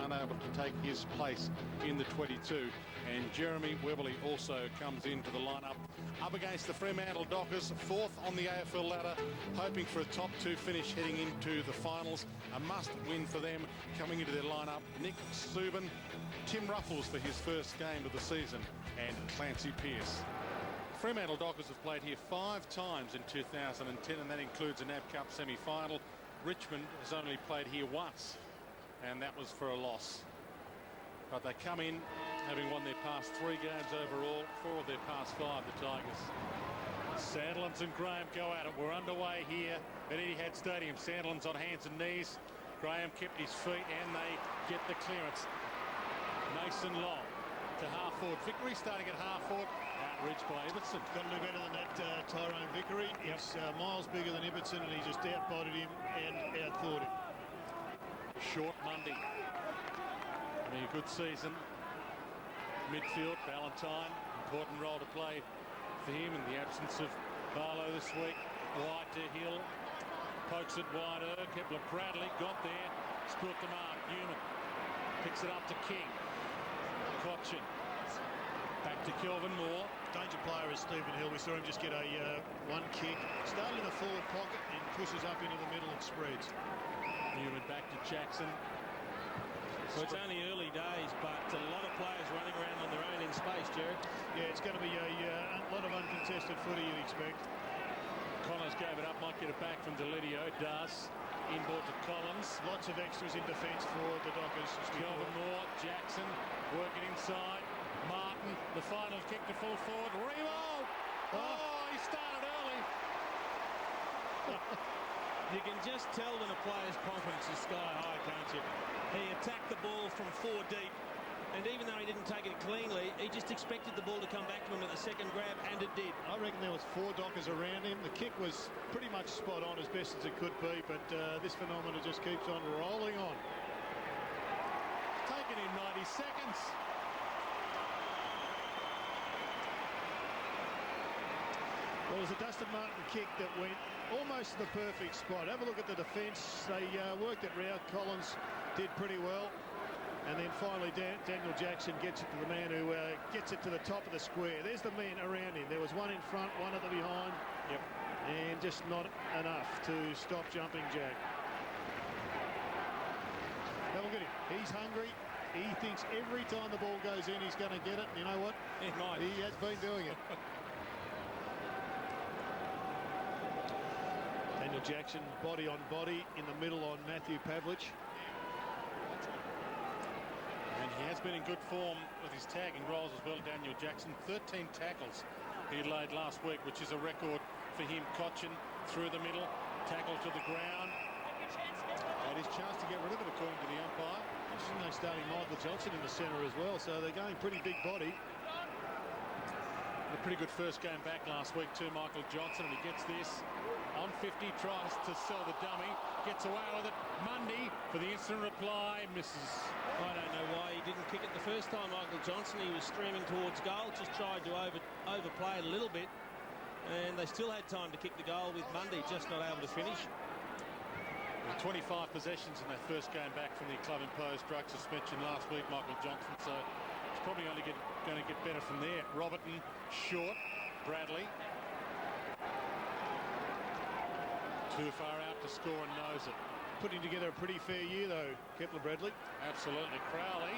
unable to take his place in the 22. And Jeremy Weberley also comes into the lineup. Up against the Fremantle Dockers, 4th on the AFL ladder, hoping for a top 2 finish heading into the finals. A must-win for them coming into their lineup. Nick Subin, Tim Ruffles for his first game of the season, and Clancy Pearce. Fremantle Dockers have played here 5 times in 2010, and that includes a NAB Cup semi-final. Richmond has only played here once, and that was for a loss. But they come in having won their past 3 games overall, 4 of their past 5, the Tigers. Sandilands and Graham go at it. We're underway here at Etihad Stadium. Sandilands on hands and knees. Graham kept his feet, and they get the clearance. Mason Long to half-forward. Vickery starting at half-forward. Outreached by Ibbotson. Got to do better than that, Tyrone Vickery. He's miles bigger than Ibbotson, and he just outbodied him and outthought him. Short Monday. Having a good season. Midfield, Valentine, important role to play for him in the absence of Barlow this week. Wide to Hill, pokes it wider. Kepler Bradley got there, split the mark. Newman picks it up to King. Cochin back to Kelvin Moore. Danger player is Stephen Hill. We saw him just get a one kick. Started in the forward pocket and pushes up into the middle and spreads. Newman back to Jackson. Well, it's only early days, but a lot of players running around on their own in space, Jared. Yeah, it's going to be a lot of uncontested footy, you'd expect. Connors gave it up, might get it back from Delidio. Does. Inboard to Collins. Lots of extras in defence for the Dockers. Kelvin Moore, Jackson, working inside. Martin, the final kick to full forward. Remo! Oh, he started early. You can just tell when a player's confidence is sky high, can't you? He attacked the ball from 4 deep, and even though he didn't take it cleanly, he just expected the ball to come back to him at the second grab, and it did. I reckon there was 4 Dockers around him. The kick was pretty much spot on as best as it could be, but this phenomenon just keeps on rolling on. Taken in 90 seconds. Well, it was a Dustin Martin kick that went almost to the perfect spot. Have a look at the defence. They worked it round. Collins did pretty well. And then finally Daniel Jackson gets it to the man who gets it to the top of the square. There's the men around him. There was one in front, one at the behind. Yep. And just not enough to stop Jumping Jack. Now look at him. He's hungry. He thinks every time the ball goes in, he's going to get it. And you know what? He might. He has been doing it. Daniel Jackson, body on body, in the middle on Matthew Pavlich. And he has been in good form with his tagging roles as well, Daniel Jackson. 13 tackles he laid last week, which is a record for him. Cochin through the middle, tackle to the ground. Had his chance to get rid of it, according to the umpire. Interesting, they're starting Michael Johnson in the centre as well, so they're going pretty big body. A pretty good first game back last week too, Michael Johnson, and he gets this on 50, tries to sell the dummy, gets away with it. Mundy for the instant reply, misses. I don't know why he didn't kick it the first time, Michael Johnson. He was streaming towards goal, just tried to overplay it a little bit, and they still had time to kick the goal with Mundy just not able to finish. 25 possessions in their first game back from the club-imposed drug suspension last week, Michael Johnson, so it's probably only going to get better from there. Robertson short, Bradley too far out to score and knows it. Putting together a pretty fair year though, Kepler Bradley. Absolutely. Crowley,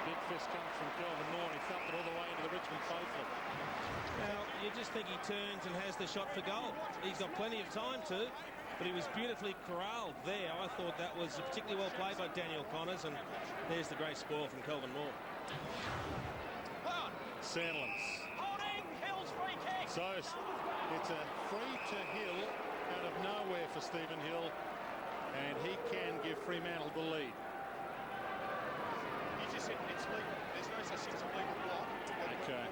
big fist comes from Kelvin Moore, and he thumped it all the way into the Richmond faithful. Now you just think he turns and has the shot for goal. He's got plenty of time to, but he was beautifully corralled there. I thought that was particularly well played by Daniel Connors, and there's the great spoil from Kelvin Moore. Sandilands. So it's a free to Hill out of nowhere for Stephen Hill, and he can give Fremantle the lead. You just said it's legal. There's no such thing as a legal block. Okay.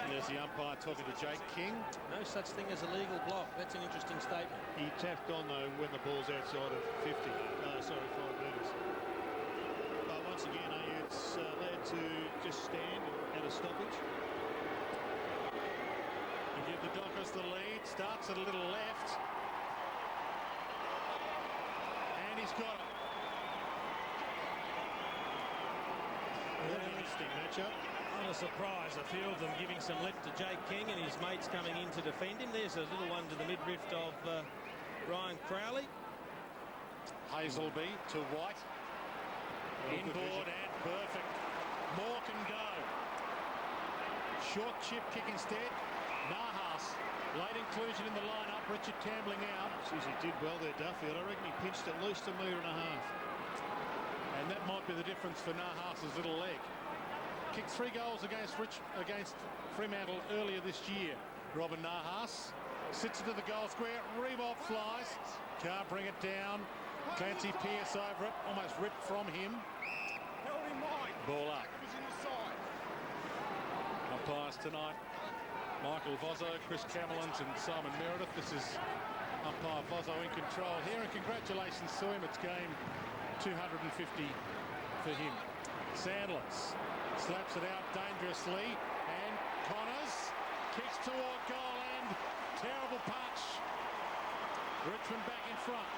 And there's the umpire talking to Jake King. No such thing as a legal block. That's an interesting statement. He tapped on though when the ball's outside of 5 metres. But once again, it's led to just stand at a stoppage. And give the Dockers the lead. Starts at a little left. And he's got it. That'll be an interesting matchup. Not a surprise, a few of them giving some lip to Jake King and his mates coming in to defend him. There's a little one to the midriff of Ryan Crowley. Hazelby to White. Inboard and perfect. More can go. Short chip kick instead. Nahas. Late inclusion in the lineup. Richard Tambling out. Geez, he did well there, Duffield. I reckon he pinched at least 1.5 meters. And that might be the difference for Nahas's little leg. Kicked 3 goals against Fremantle earlier this year. Robin Nahas sits into the goal square. Reebok flies. Can't bring it down. Clancy Pearce over it. Almost ripped from him. Ball up. Umpires tonight. Michael Vozzo, Chris Camelons and Simon Meredith. This is umpire Vozzo in control here. And congratulations to him. It's game 250 for him. Sandless slaps it out dangerously, and Connors kicks toward goal end. Terrible punch. Richmond back in front.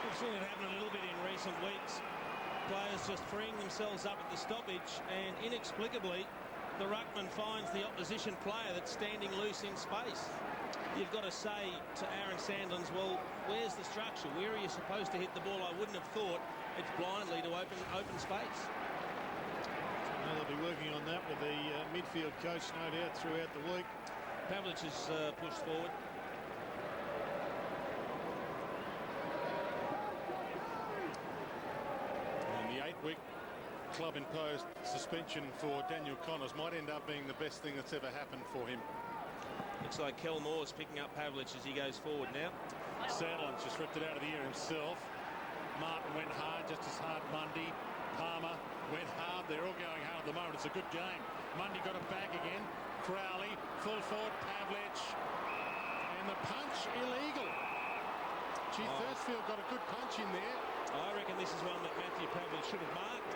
We've seen it happen a little bit in recent weeks. Players just freeing themselves up at the stoppage, and inexplicably the ruckman finds the opposition player that's standing loose in space. You've got to say to Aaron Sandlands, well, where's the structure? Where are you supposed to hit the ball? I wouldn't have thought it's blindly to open space. Well, they'll be working on that with the midfield coach, no doubt, throughout the week. Pavlich is pushed forward. And the 8-week club-imposed suspension for Daniel Connors might end up being the best thing that's ever happened for him. Looks like Kel Moore's picking up Pavlich as he goes forward now. Sandlands just ripped it out of the air himself. Martin went hard, just as hard Mundy. Palmer went hard. They're all going hard at the moment. It's a good game. Mundy got it back again. Crowley, full forward, Pavlich. And the punch illegal. Gee, Thursfield got a good punch in there. I reckon this is one that Matthew Pavlich should have marked,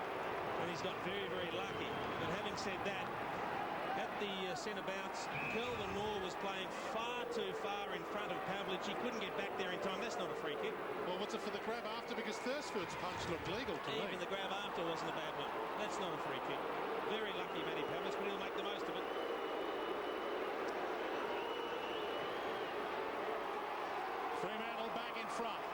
and he's got very, very lucky. But having said that, at the centre bounce, Kelvin Moore was playing far too far in front of Pavlich. He couldn't get back there in time. That's not a free kick. Well, what's it for the grab after? Because Thursfield's punch looked legal to me. Even the grab after wasn't a bad one. That's not a free kick. Very lucky, Matty Pavlich, but he'll make the most of it. Fremantle back in front.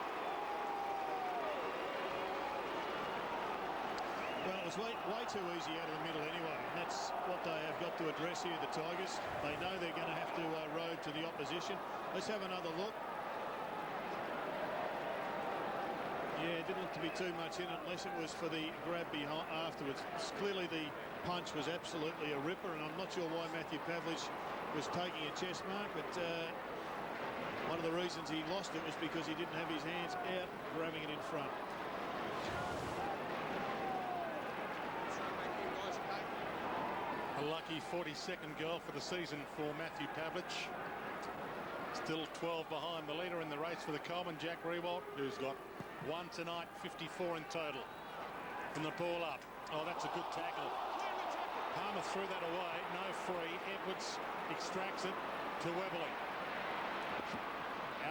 Well, it was way too easy out of the middle anyway, and that's what they have got to address here, the Tigers. They know they're going to have to road to the opposition. Let's have another look. Yeah, it didn't look to be too much in it unless it was for the grab behind afterwards. Clearly the punch was absolutely a ripper, and I'm not sure why Matthew Pavlich was taking a chest mark, but one of the reasons he lost it was because he didn't have his hands out grabbing it in front. A lucky 42nd goal for the season for Matthew Pavlich. Still 12 behind the leader in the race for the Coleman, Jack Riewoldt, who's got 1 tonight, 54 in total. From the ball up. Oh, that's a good tackle. Palmer threw that away. No free. Edwards extracts it to Webley.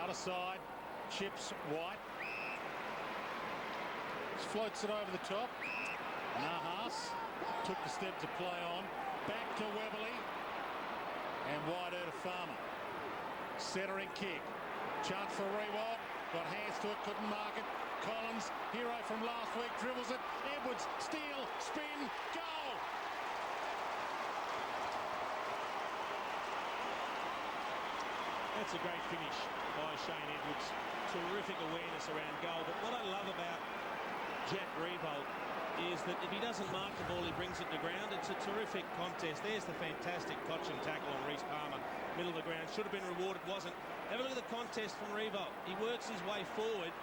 Outer side. Chips White. Floats it over the top. Nahas took the step to play on. Back to Webley. And wide out to Farmer. Centering kick. Chance for Riewoldt. Got hands to it. Couldn't mark it. Collins, hero from last week, dribbles it. Edwards, steal, spin, goal. That's a great finish by Shane Edwards. Terrific awareness around goal. But what I love about Jack Riewoldt is that if he doesn't mark the ball, he brings it to ground. It's a terrific contest. There's the fantastic Cochin tackle on Reece Palmer. Middle of the ground. Should have been rewarded, wasn't. Have a look at the contest from Riewoldt. He works his way forward,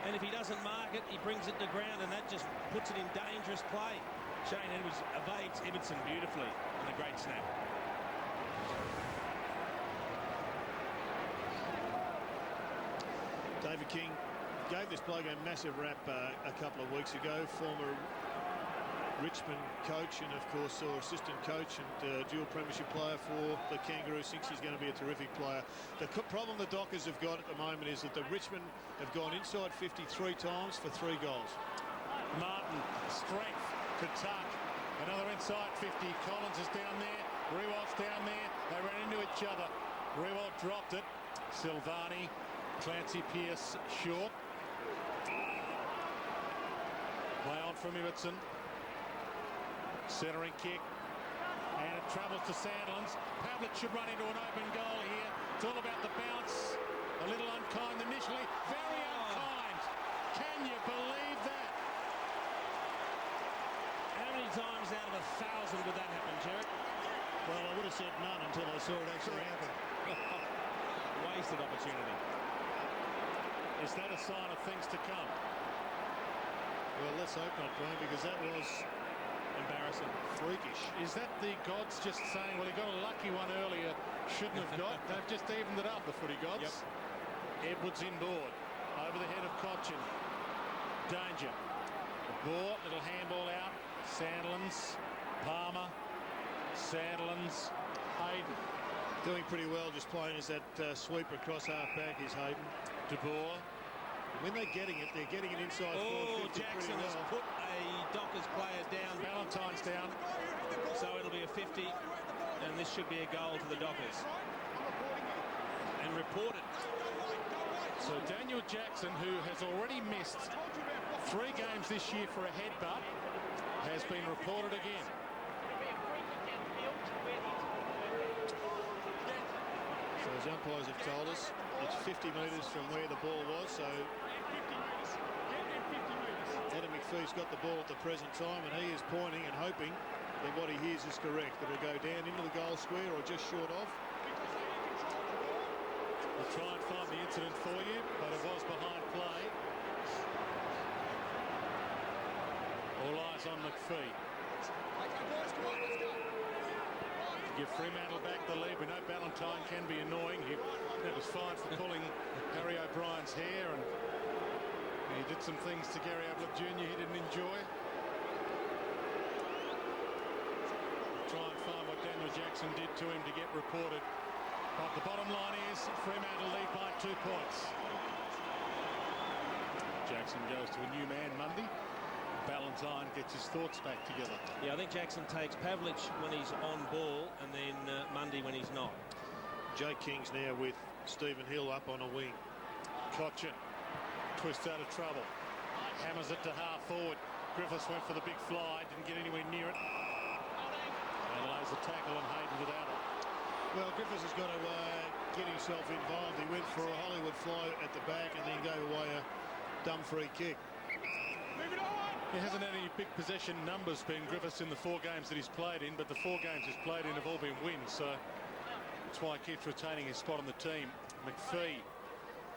and if he doesn't mark it, he brings it to ground, and that just puts it in dangerous play. Shane Edwards evades Ibbotson beautifully, and a great snap. David King gave this bloke a massive rap a couple of weeks ago. Former Richmond coach and, of course, assistant coach and dual premiership player for the Kangaroos. Thinks he's going to be a terrific player. The problem the Dockers have got at the moment is that the Richmond have gone inside 53 times for 3 goals. Martin, strength to tuck. Another inside 50. Collins is down there. Rewald's down there. They ran into each other. Rewald dropped it. Silvani, Clancy Pearce short. Play on from Ibbotson. Centering kick. And it travels to Sandlands. Pavlich should run into an open goal here. It's all about the bounce. A little unkind initially. Very unkind. Can you believe that? How many times out of 1,000 would that happen, Jared? Well, I would have said none until I saw it actually happen. Wasted opportunity. Is that a sign of things to come? Well, let's hope not, Brian, because that was Embarrassing. freakish. Is that the gods just saying, well, he got a lucky one earlier, shouldn't have got? They've just evened it up, the footy gods. Yep. Edwards inboard, over the head of Cochin. Danger. Ball, little handball out. Sandlands, Palmer, Sandlands, Hayden. Doing pretty well, just playing as that sweep across half back is Hayden. De Boer. When they're getting it inside. Oh, 450 Jackson pretty has well. put a Dockers player down. Valentine's down. So it'll be a 50, and this should be a goal to the Dockers. And reported. So Daniel Jackson, who has already missed 3 games this year for a headbutt, has been reported again. So as umpires have told us, it's 50 metres from where the ball was. So Adam McPhee's got the ball at the present time, and he is pointing and hoping that what he hears is correct, that it'll go down into the goal square or just short of. We'll try and find the incident for you, but it was behind play. All eyes on McPhee. To give Fremantle back the lead. We know Ballantyne can be annoying. That was fine for pulling Harry O'Brien's hair, and he did some things to Gary Ablett Jr. he didn't enjoy. Try and find what Daniel Jackson did to him to get reported. But the bottom line is Fremantle lead by 2 points. Jackson goes to a new man Monday. Ballantyne gets his thoughts back together. Yeah, I think Jackson takes Pavlich when he's on ball, and then Mundy when he's not. Jake King's now with Stephen Hill up on a wing. Cochin twists out of trouble. Hammers it to half forward. Griffiths went for the big fly, didn't get anywhere near it. And lays a tackle on Hayden without it. Well, Griffiths has got to get himself involved. He went for a Hollywood fly at the back and then gave away a dumb free kick. He hasn't had any big possession numbers, Ben Griffiths, in the 4 games that he's played in, but the 4 games he's played in have all been wins, so that's why he keeps retaining his spot on the team. McPhee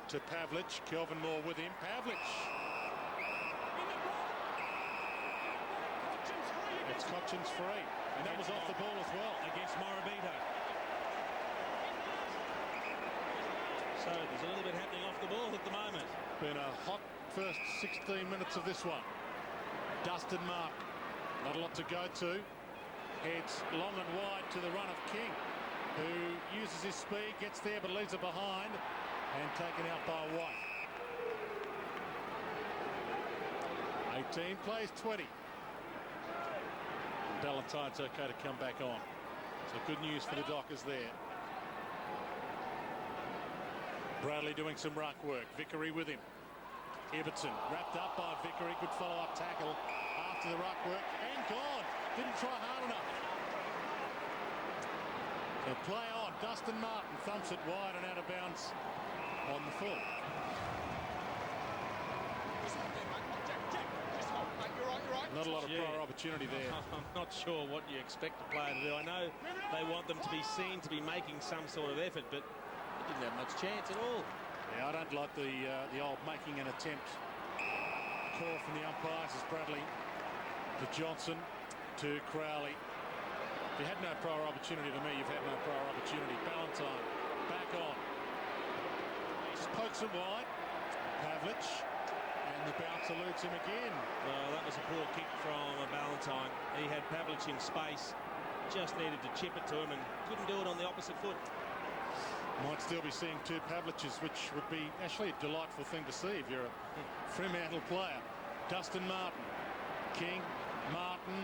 to Pavlich. Kelvin Moore with him. Pavlich. It's Cochin's free, and that was off the ball as well. Against Morabito. So there's a little bit happening off the ball at the moment. Been a hot first 16 minutes of this one. Dustin Martin, not a lot to go to. Heads long and wide to the run of King, who uses his speed, gets there but leaves it behind, and taken out by White. 18 plays 20. Ballantyne's okay to come back on. So good news for the Dockers there. Bradley doing some ruck work. Vickery with him. Ibbotson wrapped up by Vickery. Good follow-up tackle after the ruck work. And gone. Didn't try hard enough. So play on. Dustin Martin thumps it wide and out of bounds on the full. Not a lot of prior opportunity there. I'm not sure what you expect a player to do. I know they want them to be seen to be making some sort of effort, but he didn't have much chance at all. Yeah, I don't like the old making an attempt call from the umpires as Bradley to Johnson to Crowley. If you had no prior opportunity to me, you've had no prior opportunity. Ballantyne back on. Just pokes it wide. Pavlich. And the bounce eludes him again. Well, that was a poor kick from Ballantyne. He had Pavlich in space. Just needed to chip it to him and couldn't do it on the opposite foot. Might still be seeing 2 Pavliches, which would be actually a delightful thing to see if you're a Fremantle player. Dustin Martin King, Martin,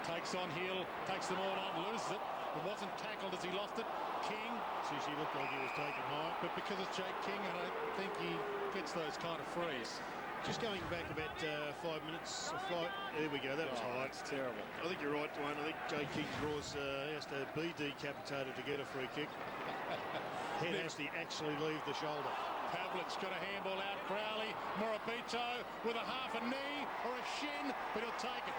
takes on Hill, takes them all on, loses it. It wasn't tackled as he lost it. King. He looked like he was taken high. But because it's Jake King, I don't think he gets those kind of frees. Just going back about 5 minutes. There we go. That was high. It's terrible. I think you're right, Dwayne. I think Jake King has to be decapitated to get a free kick. Head has to actually leave the shoulder. Pavlich got a handball out. Crowley, Morabito with a half a knee or a shin, but he'll take it.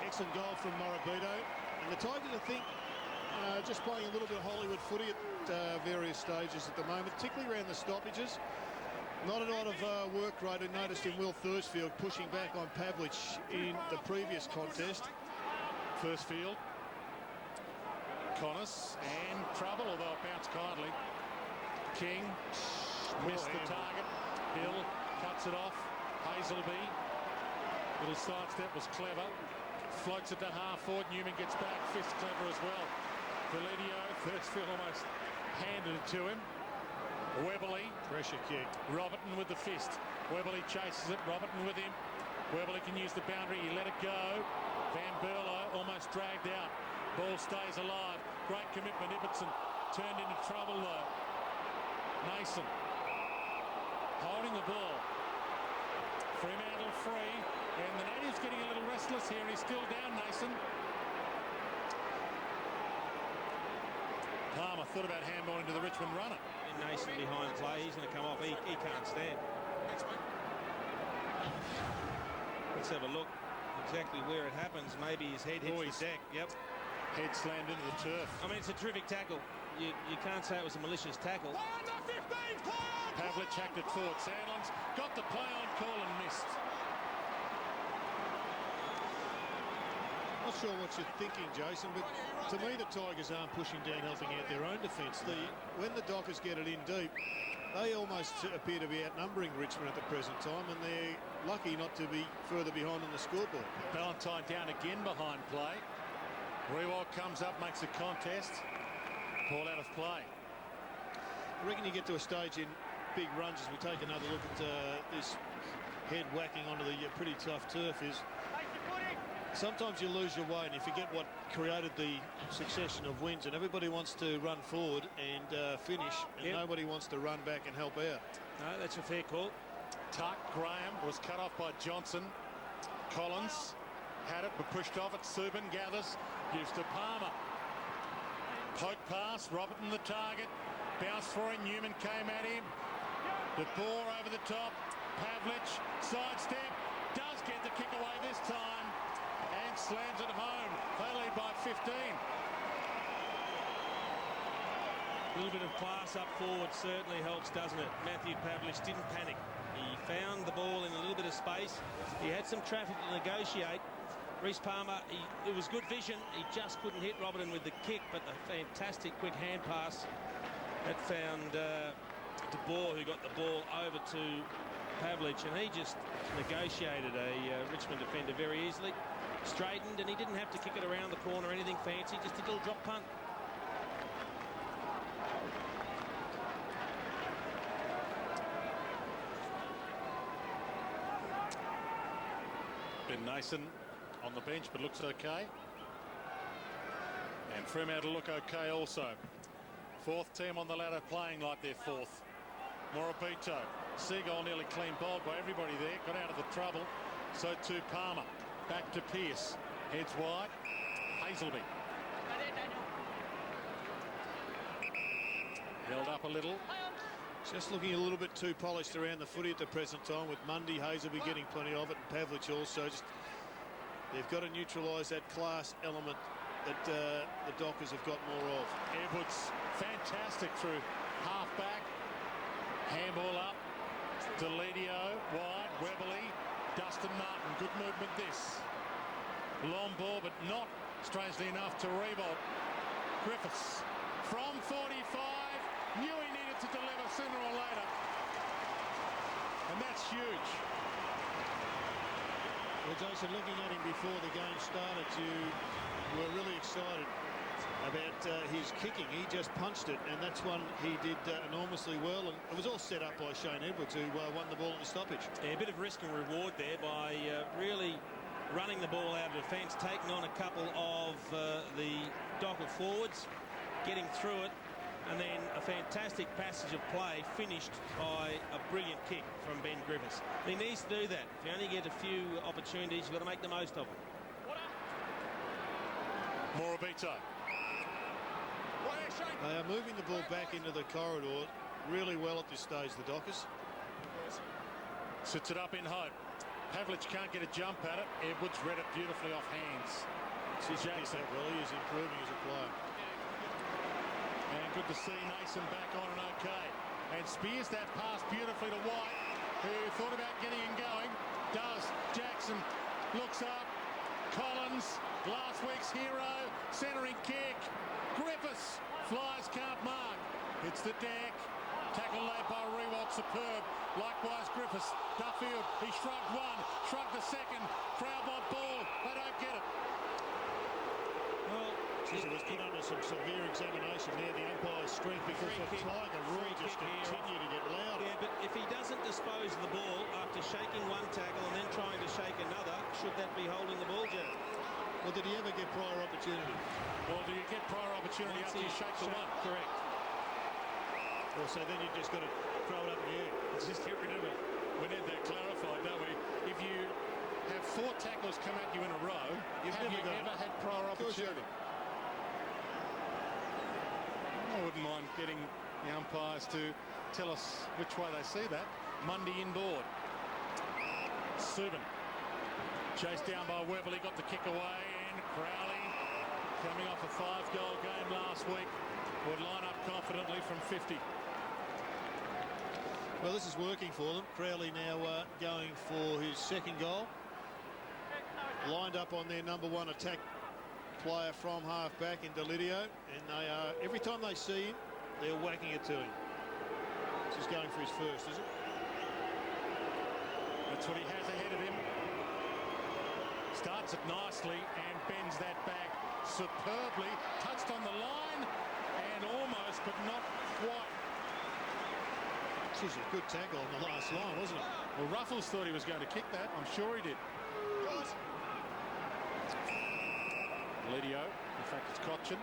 Excellent goal from Morabito. And the Tigers, I think, just playing a little bit of Hollywood footy at various stages at the moment, particularly around the stoppages. Not a lot of work rate. I noticed in Will Thursfield pushing back on Pavlich in the previous contest. First field. Connors and trouble, although it bounced kindly. King missed the target. Hill cuts it off. Hazelby. Little sidestep was clever. Floats it to half forward. Newman gets back. Fist clever as well. Validio, Thursfield almost handed it to him. Webberley. Pressure kick. Robertson with the fist. Webberley chases it. Robertson with him. Webberley can use the boundary. He let it go. Van Berlo almost dragged out. Ball stays alive. Great commitment. Ibbotson turned into trouble though. Nason holding the ball. Fremantle free. And the native's getting a little restless here. He's still down, Nason. Palmer thought about handballing to the Richmond runner. Nason behind play. He's going to come off. He can't stand. Let's have a look exactly where it happens. Maybe his head hits the deck. Yep. Head slammed into the turf. I mean, it's a terrific tackle. You can't say it was a malicious tackle. Pavlich hacked it forward. Sandland's got the play on call and missed. Not sure what you're thinking, Jason, but to me the Tigers aren't pushing down, helping out their own defence. When the Dockers get it in deep, they almost appear to be outnumbering Richmond at the present time, and they're lucky not to be further behind on the scoreboard. Ballantyne down again behind play. Rewald comes up, makes a contest. Ball out of play. I reckon you get to a stage in big runs as we take another look at this head whacking onto the pretty tough turf is sometimes you lose your way and you forget what created the succession of wins, and everybody wants to run forward and finish, and nobody wants to run back and help out. No, that's a fair call. Tuck, Graham was cut off by Johnson. Collins had it but pushed off it. Subin gathers, gives to Palmer. Poke pass, Robertson the target. Bounce for him, Newman came at him. De Boer over the top. Pavlich, sidestep, does get the kick away this time and slams it home. They lead by 15. A little bit of class up forward certainly helps, doesn't it? Matthew Pavlich didn't panic. He found the ball in a little bit of space. He had some traffic to negotiate. Reece Palmer, it was good vision. He just couldn't hit Robertson with the kick, but the fantastic quick hand pass that found De Boer, who got the ball over to Pavlich, and he just negotiated a Richmond defender very easily. Straightened, and he didn't have to kick it around the corner or anything fancy, just a little drop punt. Ben Nason on the bench, but looks okay. And Fremantle look okay also. Fourth team on the ladder playing like they're fourth. Morabito. Seagull nearly clean bowled by everybody there. Got out of the trouble. So too Palmer. Back to Pearce. Heads wide. Hazelby. Held up a little. Just looking a little bit too polished around the footy at the present time, with Mundy, Hazelby getting plenty of it, and Pavlich also. Just they've got to neutralise that class element that the Dockers have got more of. Edwards, fantastic through half back. Handball up. Deledio, wide. Webberley. Dustin Martin, good movement this. Long ball, but not, strangely enough, to Rebolt. Griffiths from 45. Knew he needed to deliver sooner or later. And that's huge. Well, Jason, looking at him before the game started, you were really excited. about his kicking. He just punched it, and that's one he did enormously well. And it was all set up by Shane Edwards, who won the ball at the stoppage. Yeah, a bit of risk and reward there by really running the ball out of defence, taking on a couple of the Docker forwards, getting through it, and then a fantastic passage of play finished by a brilliant kick from Ben Griffiths. He needs to do that. If you only get a few opportunities, you've got to make the most of them. Morabito. They are moving the ball back into the corridor really well at this stage, the Dockers. Sits it up in hope. Pavlich can't get a jump at it. Edwards read it beautifully off hands. Jackson, well, he is improving as a player. And good to see Nason back on and okay. And spears that pass beautifully to White, who thought about getting and going. Does. Jackson looks up. Collins, last week's hero, centering kick. Griffiths flies, can't mark. Hits the deck. Tackle laid by Rewalt, superb. Likewise Griffiths. Duffield, he shrugged one, shrugged the second. Crowbot ball, they don't get it. Well, It was put under some severe examination there, the umpire's strength, because the Tiger rule just continue to get louder. Yeah, but if he doesn't dispose of the ball after shaking one tackle and then trying to shake another, should that be holding the ball, Jack? Well, did he ever get prior opportunity? Well, do you get prior opportunity after you shake the one? Correct. Well, so then you've just got to throw it up in the air. Just get rid of it. We need that clarified, don't we? If you have 4 tackles come at you in a row, have you ever had prior opportunity? I wouldn't mind getting the umpires to tell us which way they see that. Mundy inboard. Subin chased down by Webley, got the kick away, and Crowley, coming off a 5-goal game last week, would line up confidently from 50. Well, this is working for them. Crowley now going for his second goal. Lined up on their #1 attack player from half-back in Delidio, and they are, every time they see him, they're whacking it to him. This is going for his first, is it? That's what he has ahead of him. Starts it nicely and bends that back superbly. Touched on the line and almost, but not quite. This is a good tackle on the last line, wasn't it? Well, Ruffles thought he was going to kick that. I'm sure he did. Lidio, in fact it's Cochin.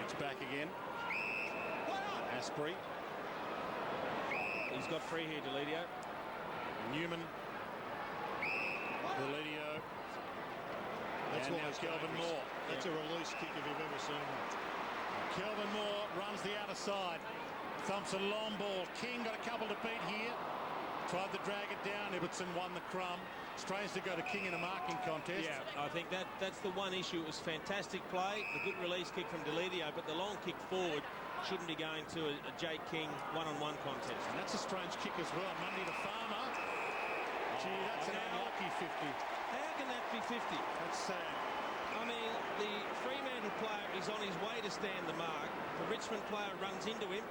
It's back again. Asprey. He's got free here, Delidio. Newman. Delidio. That's And why now he's Kelvin going. Moore. That's a release kick if you've ever seen one. Kelvin Moore runs the outer side. Thumps a long ball. King got a couple to beat here. Tried to drag it down. Ibbotson won the crumb. Strange to go to King in a marking contest. Yeah, I think that's the one issue. It was fantastic play, the good release kick from Delidio, but the long kick forward shouldn't be going to a Jake King one-on-one contest. And that's a strange kick as well. Mundy to Farmer. Gee, that's an unlucky 50. How can that be 50? That's sad. I mean, the Fremantle player is on his way to stand the mark. The Richmond player runs into him,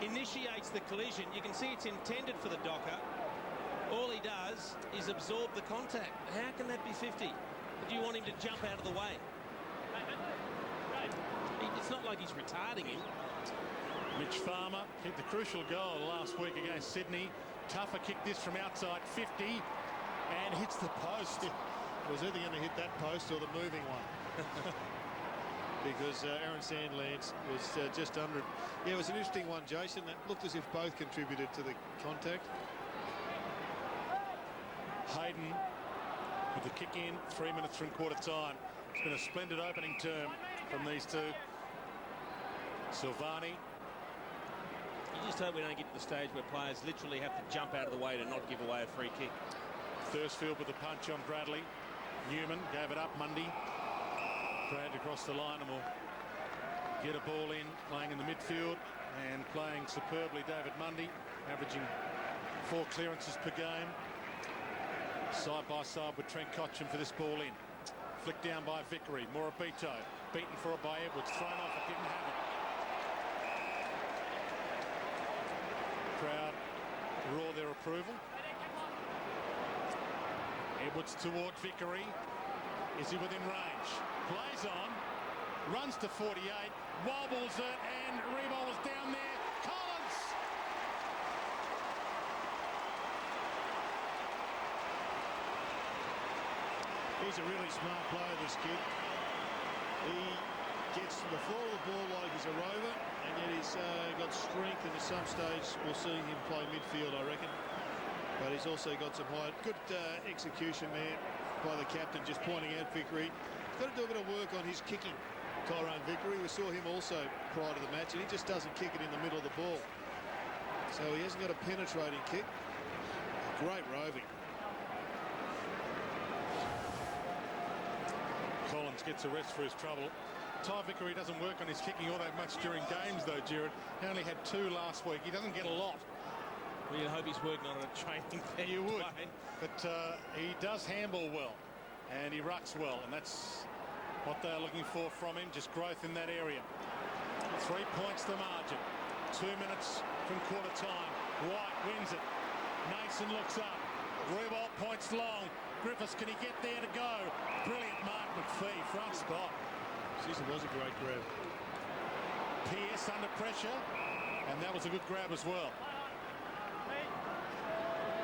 initiates the collision. You can see it's intended for the Docker. All he does is absorb the contact. How can that be 50? Do you want him to jump out of the way? It's not like he's retarding him. Mitch Farmer hit the crucial goal last week against Sydney. Tougher kick this from outside 50 and hits the post. Was either going to hit that post or the moving one. Because Aaron Sandlands was just under it. Yeah, it was an interesting one, Jason. That looked as if both contributed to the contact. Hayden with the kick in, 3 minutes from quarter time. It's been a splendid opening term from these two. Silvani. You just hope we don't get to the stage where players literally have to jump out of the way to not give away a free kick. Thursfield with the punch on Bradley. Newman gave it up. Mundy dragged across the line and will get a ball in, playing in the midfield and playing superbly. David Mundy averaging 4 clearances per game. Side by side with Trent Cotchin for this ball in. Flicked down by Vickery. Morabito beaten for it by Edwards. Thrown off, it didn't have it. Crowd roar their approval. Edwards toward Vickery. Is he within range? Plays on. Runs to 48. Wobbles it and re-bowls down there. Collins! He's a really smart player, this kid. He gets to the floor of the ball like he's a rover, and yet he's got strength, and at some stage we'll see him play midfield, I reckon. But he's also got some height. Good execution there by the captain, just pointing out Vickery. He's got to do a bit of work on his kicking, Tyrone Vickery. We saw him also prior to the match, and he just doesn't kick it in the middle of the ball. So he hasn't got a penetrating kick. Great roving. Collins gets a rest for his trouble. Ty Vickery doesn't work on his kicking all that much during games, though, Jared. He only had 2 last week. He doesn't get a lot. Well, you hope he's working on it at training. You would. But he does handball well, and he rucks well, and that's what they're looking for from him, just growth in that area. 3 points the margin. 2 minutes from quarter time. White wins it. Mason looks up. Rebolt points long. Griffiths, can he get there to go? Brilliant Mark McPhee, front spot. Jeez, it was a great grab. Pearce under pressure, and that was a good grab as well.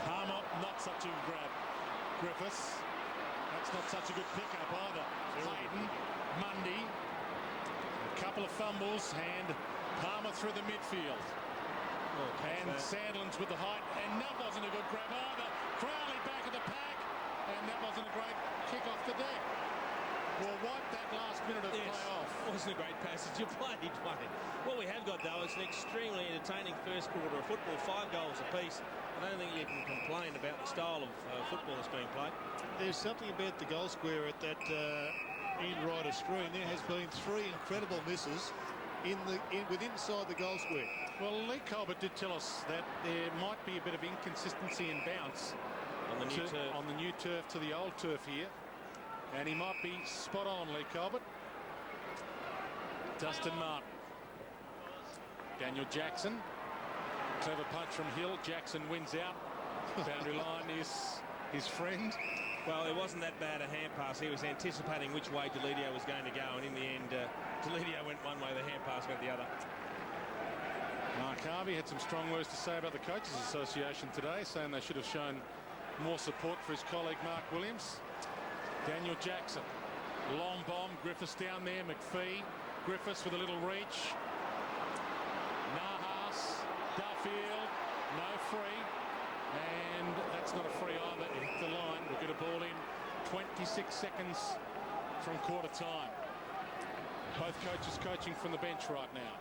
Palmer, not such a good grab. Griffiths, that's not such a good pickup either. Clayton, Mundy, a couple of fumbles, and Palmer through the midfield. And Sandlin's with the height, and that wasn't a good grab either. Crowley back at the pack, and that wasn't a great kick off the deck. Well, wipe that last minute of play off. It wasn't a great passage of play, Dwayne. What we have got, though, is an extremely entertaining first quarter of football, 5 goals apiece. I don't think you can complain about the style of football that's being played. There's something about the goal square at that end right of screen. There has been 3 incredible misses inside the goal square. Well, Lee Colbert did tell us that there might be a bit of inconsistency in bounce On the new turf to the old turf here. And he might be spot on, Lee Colbert. Dustin Martin. Daniel Jackson. Clever punch from Hill. Jackson wins out. Boundary line is his friend. Well, it wasn't that bad a hand pass. He was anticipating which way Deledio was going to go, and in the end, Deledio went one way, the hand pass went the other. Mark Harvey had some strong words to say about the Coaches Association today, saying they should have shown more support for his colleague Mark Williams. Daniel Jackson, long bomb, Griffiths down there, McPhee, Griffiths with a little reach. Nahas, Duffield, no free, and that's not a free either. It hit the line. We'll get a ball in 26 seconds from quarter time. Both coaches coaching from the bench right now.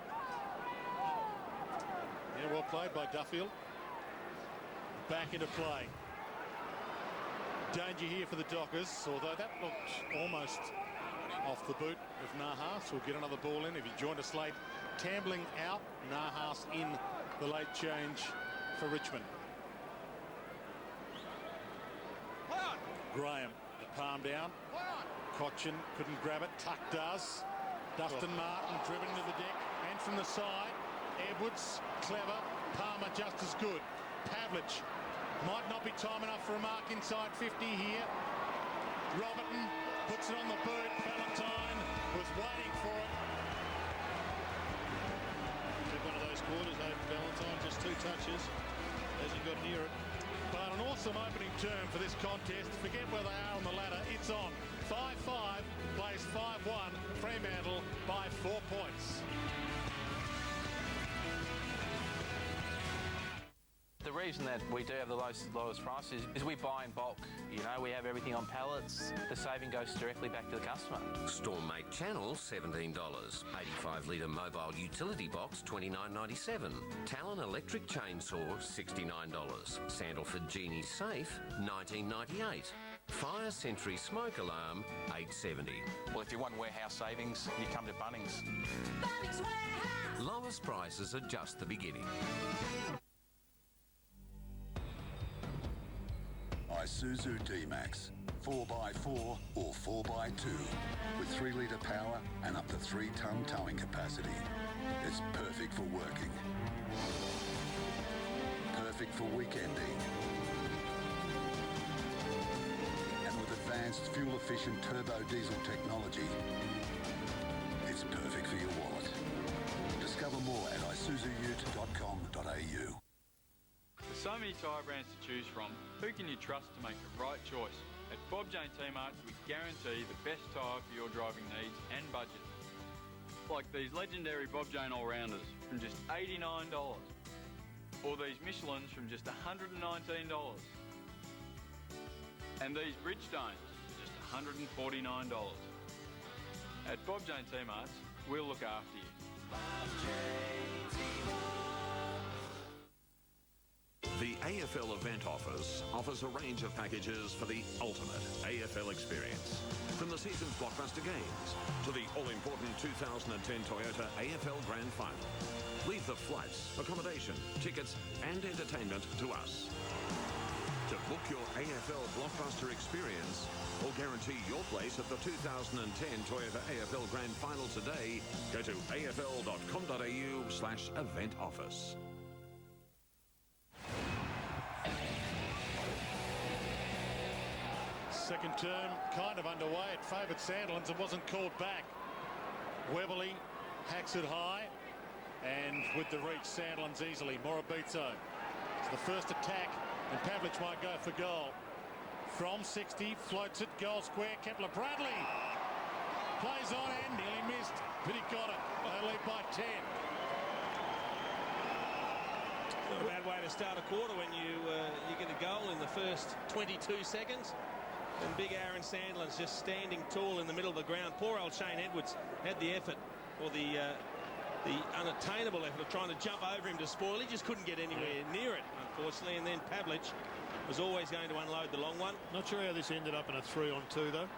Yeah, well played by Duffield. Back into play. Danger here for the Dockers, although that looked almost off the boot of Nahas. We'll get another ball in. If you joined us late, Tambling out, Nahas in the late change for Richmond. Graham, the palm down. Cochin couldn't grab it. Tuck does. Dustin Martin driven to the deck and from the side. Edwards, clever. Palmer just as good. Pavlich. Might not be time enough for a mark inside 50 here. Robertson puts it on the boot. Valentine was waiting for it. Took one of those quarters over Valentine, just 2 touches. Hasn't got near it. But an awesome opening term for this contest. Forget where they are on the ladder. It's on. 5-5 plays 5-1. Fremantle by 4 points. The reason that we do have the lowest prices is we buy in bulk. You know, we have everything on pallets. The saving goes directly back to the customer. Stormmate channel, $17. 85-litre mobile utility box, $29.97. Talon electric chainsaw, $69. Sandalford Genie safe, $19.98. Fire Sentry smoke alarm, $8.70. Well, if you want warehouse savings, you come to Bunnings. Bunnings Warehouse. Lowest prices are just the beginning. Isuzu D-Max, 4x4 or 4x2 with 3-litre power and up to 3-tonne towing capacity. It's perfect for working, perfect for weekending, and with advanced fuel-efficient turbo diesel technology. It's perfect for your wallet. Discover more at isuzuute.com.au. With so many tyre brands to choose from, who can you trust to make the right choice? At Bob Jane T-Mart, we guarantee the best tyre for your driving needs and budget. Like these legendary Bob Jane All-Rounders from just $89. Or these Michelins from just $119. And these Bridgestones for just $149. At Bob Jane T-Marts, we'll look after you. The AFL Event Office offers a range of packages for the ultimate AFL experience. From the season's blockbuster games to the all-important 2010 Toyota AFL Grand Final. Leave the flights, accommodation, tickets and entertainment to us. To book your AFL blockbuster experience or guarantee your place at the 2010 Toyota AFL Grand Final today, go to afl.com.au/event office. Second term kind of underway. It favoured Sandilands and wasn't called back. Weberly hacks it high, and with the reach, Sandilands easily. Morabito. It's the first attack, and Pavlich might go for goal. From 60, floats it, goal square. Kepler Bradley plays on and nearly missed, but he got it. They lead by 10. Not a bad way to start a quarter when you get a goal in the first 22 seconds. And big Aaron Sandilands just standing tall in the middle of the ground. Poor old Shane Edwards had the effort, or the unattainable effort of trying to jump over him to spoil. He just couldn't get anywhere near it, unfortunately. And then Pavlich was always going to unload the long one. Not sure how this ended up in a 3-on-2 though.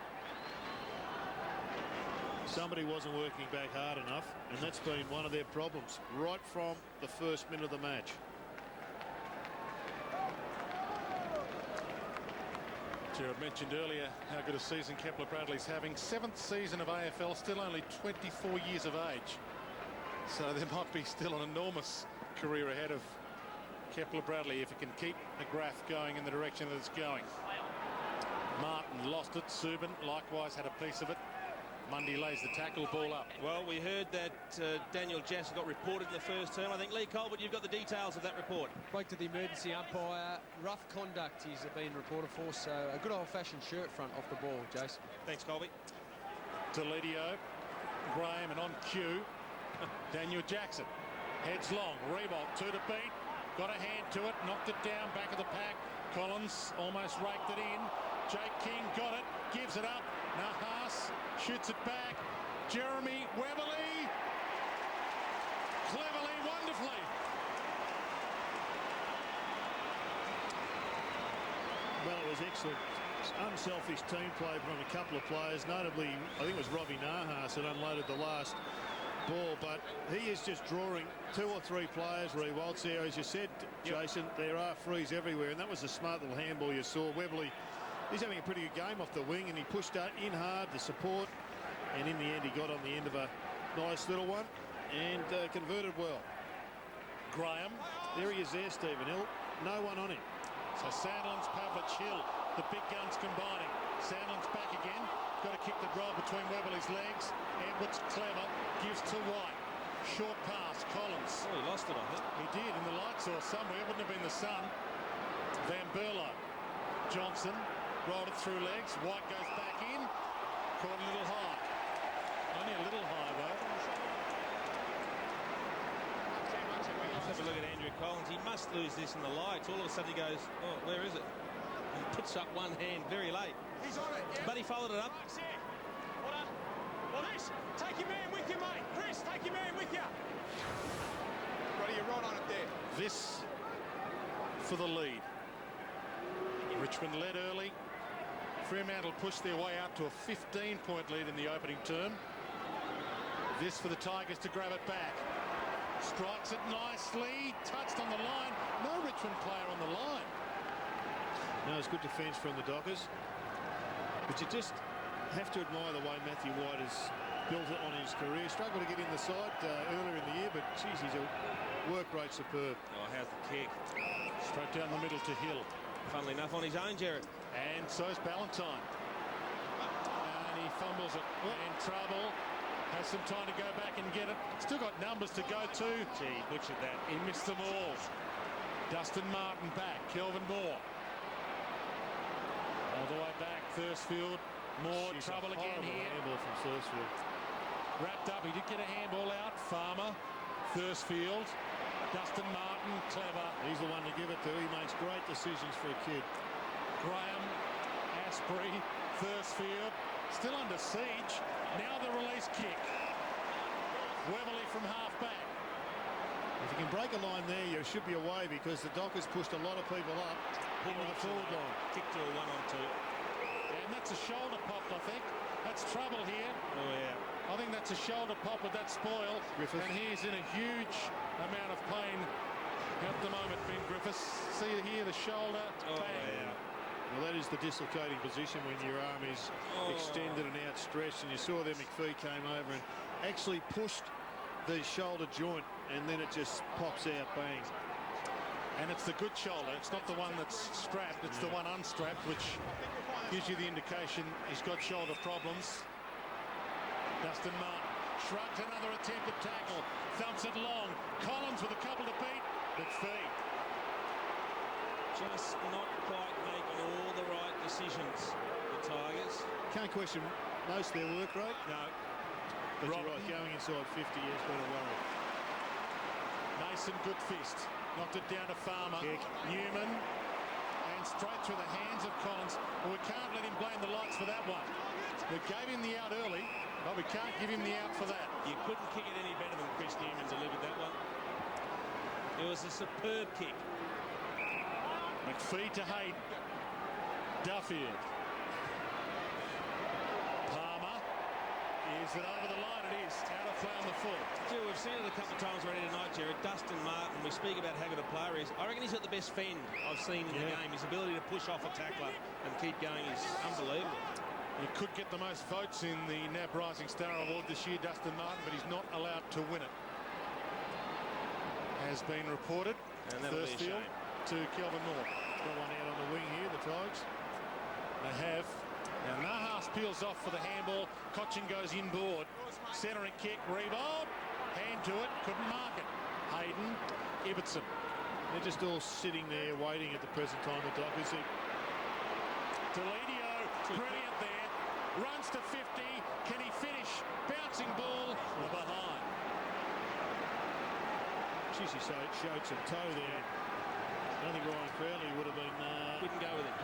Somebody wasn't working back hard enough, and that's been one of their problems right from the first minute of the match. Jared mentioned earlier how good a season Kepler Bradley's having. 7th season of AFL, still only 24 years of age. So there might be still an enormous career ahead of Kepler Bradley if he can keep the graph going in the direction that it's going. Martin lost it. Subin likewise had a piece of it. Mundy lays the tackle, ball up. Well, we heard that Daniel Jasser got reported in the first term. I think, Lee Colbert, you've got the details of that report. Spoke to the emergency umpire. Rough conduct he's been reported for, so a good old-fashioned shirt front off the ball, Jason. Thanks, Colby. Deledio, Graham, and on cue, Daniel Jackson. Heads long, Reebold, 2 to beat. Got a hand to it, knocked it down, back of the pack. Collins almost raked it in. Jake King got it, gives it up. Nahas shoots it back. Jeremy Weberly. Cleverly, wonderfully. Well, it was excellent. Unselfish team play from a couple of players, notably, I think it was Robbie Nahas that unloaded the last ball, but he is just drawing 2 or 3 players. Rewalt's there, as you said, Jason. There are frees everywhere, and that was a smart little handball you saw. Weberly, he's having a pretty good game off the wing, and he pushed in hard, the support, and in the end he got on the end of a nice little one and converted well. Graham. There he is there, Stephen Hill. No one on him. So Sandlands, Pavlich, Hill, the big guns combining. Sandlands back again. Got to kick the drive between Weberly's legs. Edwards clever, gives to White. Short pass, Collins. Oh, he lost it, I think. He did, in the lights or somewhere. It wouldn't have been the sun. Van Berlo. Johnson rolled it through legs. White goes back in. Caught a little high. Only a little high, though. Let's have a look at Andrew Collins. He must lose this in the lights. All of a sudden he goes, oh, where is it? He puts up one hand very late. He's on it. Yeah. But he followed it up. What up? Well, Chris, take your man with you, mate. Chris, take your man with you. Roddy, you're right on it there. This for the lead. Richmond led early. Fremantle pushed their way out to a 15-point lead in the opening term. This for the Tigers to grab it back. Strikes it nicely. Touched on the line. No Richmond player on the line. No, it's good defence from the Dockers. But you just have to admire the way Matthew White has built it on his career. Struggled to get in the side earlier in the year, but geez, his work rate superb. Oh, how's the kick? Straight down the middle to Hill. Funnily enough, on his own, Jared. And so is Ballantyne. fumbles it. In trouble. Has some time to go back and get it. Still got numbers to go to. Gee, butchered that. He missed them all. Dustin Martin back. Kelvin Moore. All the way back. Thursfield. More trouble again here. Handball from Thursfield. Wrapped up. He did get a handball out. Farmer. Thursfield. Dustin Martin. Clever. He's the one to give it to. He makes great decisions for a kid. Graham. Asprey. Thursfield. Still under siege. Now the release kick. Weberly from half back. If you can break a line there, you should be away because the Dockers pushed a lot of people up into the forward line. Kick to a 1-on-2. And that's a shoulder pop, I think. That's trouble here. Oh, yeah. I think that's a shoulder pop with that spoil. Griffiths. And he's in a huge amount of pain at the moment, Ben Griffiths. See here, the shoulder. Oh, bang. yeah. Well, that is the dislocating position when your arm is extended and outstretched. And you saw there McPhee came over and actually pushed the shoulder joint, and then it just pops out, bang. And it's the good shoulder. It's not the one that's strapped. It's the one unstrapped, which gives you the indication he's got shoulder problems. Dustin Martin shrugs, another attempted tackle. Thumps it long. Collins with a couple to beat. McPhee. Just not quite making all the right decisions, the Tigers. Can't question most of their work rate. No. But you're right, going inside 50 has been a worry. Mason, good fist. Knocked it down to Farmer. Kick. Newman. And straight through the hands of Collins. Well, we can't let him blame the lights for that one. We gave him the out early, but we can't give him the out for that. You couldn't kick it any better than Chris Newman delivered that one. It was a superb kick. McPhee to Hayden. Duffield. Palmer. Is it over the line? It is. Out of play on the full. Gee, we've seen it a couple of times already tonight, Jared. Dustin Martin, we speak about how good a player he is. I reckon he's got the best fend I've seen in the game. His ability to push off a tackler and keep going is unbelievable. He could get the most votes in the NAB Rising Star Award this year, Dustin Martin, but he's not allowed to win it. Has been reported. And that'll be a shame. To Kelvin Moore. Got one out on the wing here, the Tigers. They have. Now Nahas peels off for the handball. Cochin goes inboard. Centering kick. Rebound. Hand to it. Couldn't mark it. Hayden. Ibbotson. They're just all sitting there waiting at the present time. The Dockers. Deledio. Brilliant there. Runs to 50. Can he finish? Bouncing ball. Behind. Jeez, he showed some toe there. I don't think Ryan Crowley would have been... Couldn't go with it.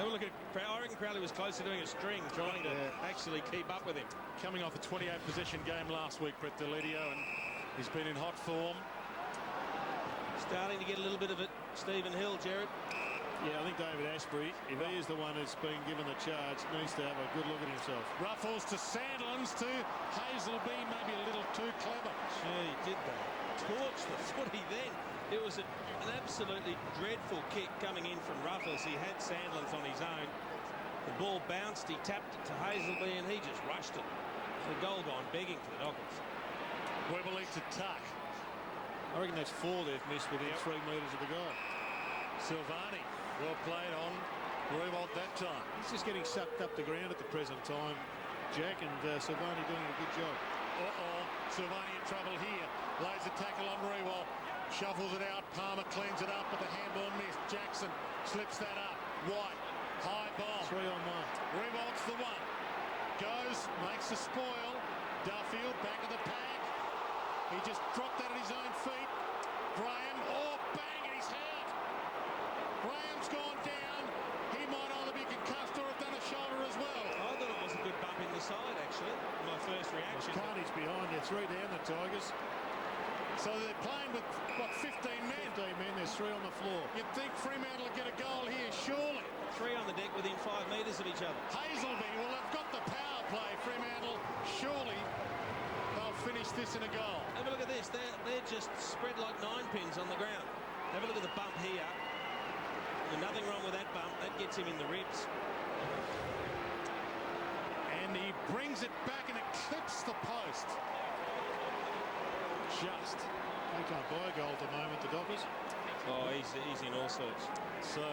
Have a look at Crowley. I reckon Crowley was close to doing a string, trying to actually keep up with him. Coming off a 28 possession game last week, Brett Deledio, and he's been in hot form. Starting to get a little bit of it, Stephen Hill, Jared. Yeah, I think David Asprey, if he is the one that's been given the charge, needs to have a good look at himself. Ruffles to Sandlands to Hazelby, maybe a little too clever. Gee, did they torch the footy then? It was an absolutely dreadful kick coming in from Ruffles. He had Sandlands on his own. The ball bounced, he tapped it to Hazelby, and he just rushed it. The goal gone begging for the Dockers. Weberly to Tuck. I reckon that's 4 they've missed within 3 metres of the goal. Silvani, well played on Rewalt that time. He's just getting sucked up the ground at the present time, Jack, and Silvani doing a good job. Silvani in trouble here. Lays a tackle on Rewalt. Shuffles it out. Palmer cleans it up, but the handball missed. Jackson slips that up. White, high bomb. 3 on 1. Rewalt's the one. Goes, makes the spoil. Duffield back of the pack. He just dropped that at his own feet. Graham, bang, and he's hurt. Graham's gone down. He might either be concussed or have done a shoulder as well. I thought it was a good bump in the side, actually. My first reaction. Carney's behind you. 3 down, the Tigers. So they're playing with, 15 men? 15 men, there's 3 on the floor. You'd think Fremantle would get a goal here, surely. 3 on the deck within 5 metres of each other. Hazelby, well, they've got the power play, Fremantle. Surely they'll finish this in a goal. Have a look at this. They're just spread like 9 pins on the ground. Have a look at the bump here. There's nothing wrong with that bump. That gets him in the ribs. And he brings it back and it clips the post. Just. They can't buy a goal at the moment, the Dockers. Oh, he's in all sorts. So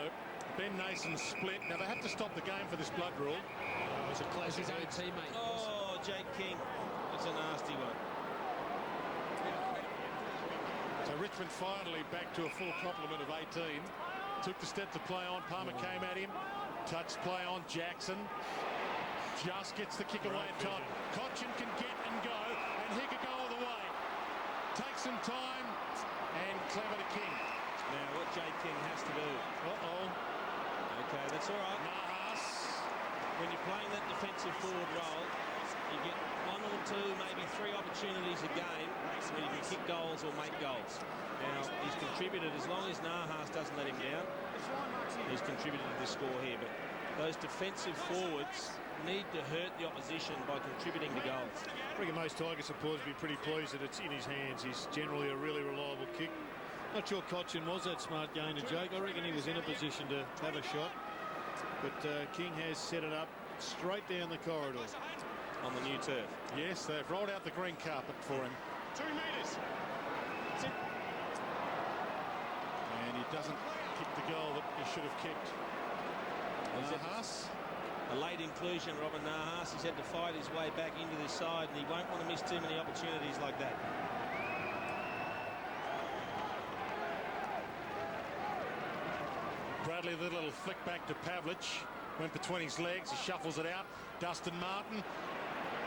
Ben Nason split. Now they have to stop the game for this blood rule. was a classic. His own teammate. Oh, Jake King. It's a nasty one. So Richmond finally back to a full complement of 18. Took the step to play on. Palmer came at him. Touched play on Jackson. Just gets the kick away in time. Cochin can get and go, and he could go all the way. Takes some time, and clever to King. Now, what Jake King has to do. Uh-oh. Okay, that's all right. Nahas. When you're playing that defensive forward role, you get 1 or 2, maybe 3 opportunities a game where you can kick goals or make goals. Now, he's contributed, as long as Nahas doesn't let him down, he's contributed to the score here. But those defensive forwards need to hurt the opposition by contributing to goals. I reckon most Tiger supporters will be pretty pleased that it's in his hands. He's generally a really reliable kick. Not sure Cochin was that smart game to Jake. I reckon he was in a position to have a shot. But King has set it up straight down the corridor. On the new turf. Yes, they've rolled out the green carpet for him. 2 metres. And he doesn't kick the goal that he should have kicked. Nahas. A late inclusion, Robin Nahas. He's had to fight his way back into this side, and he won't want to miss too many opportunities like that. Bradley, the little flick back to Pavlich. Went between his legs. He shuffles it out. Dustin Martin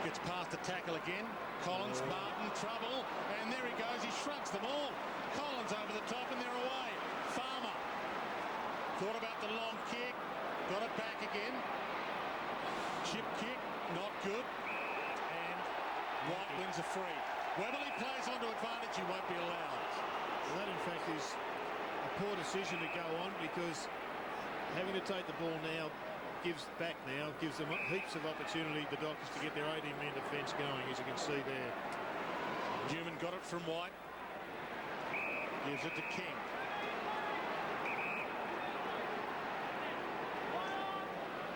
gets past the tackle again. Collins, Martin, trouble. And there he goes. He shrugs them all. Collins over the top, and they're away. Farmer thought about the long kick. Got it back again. Chip kick, not good. And White wins a free. Weberley plays onto advantage. He won't be allowed. Well, that, in fact, is a poor decision to go on, because having to take the ball now gives them heaps of opportunity, the Dockers, to get their 18-man defence going, as you can see there. Newman got it from White. Gives it to King.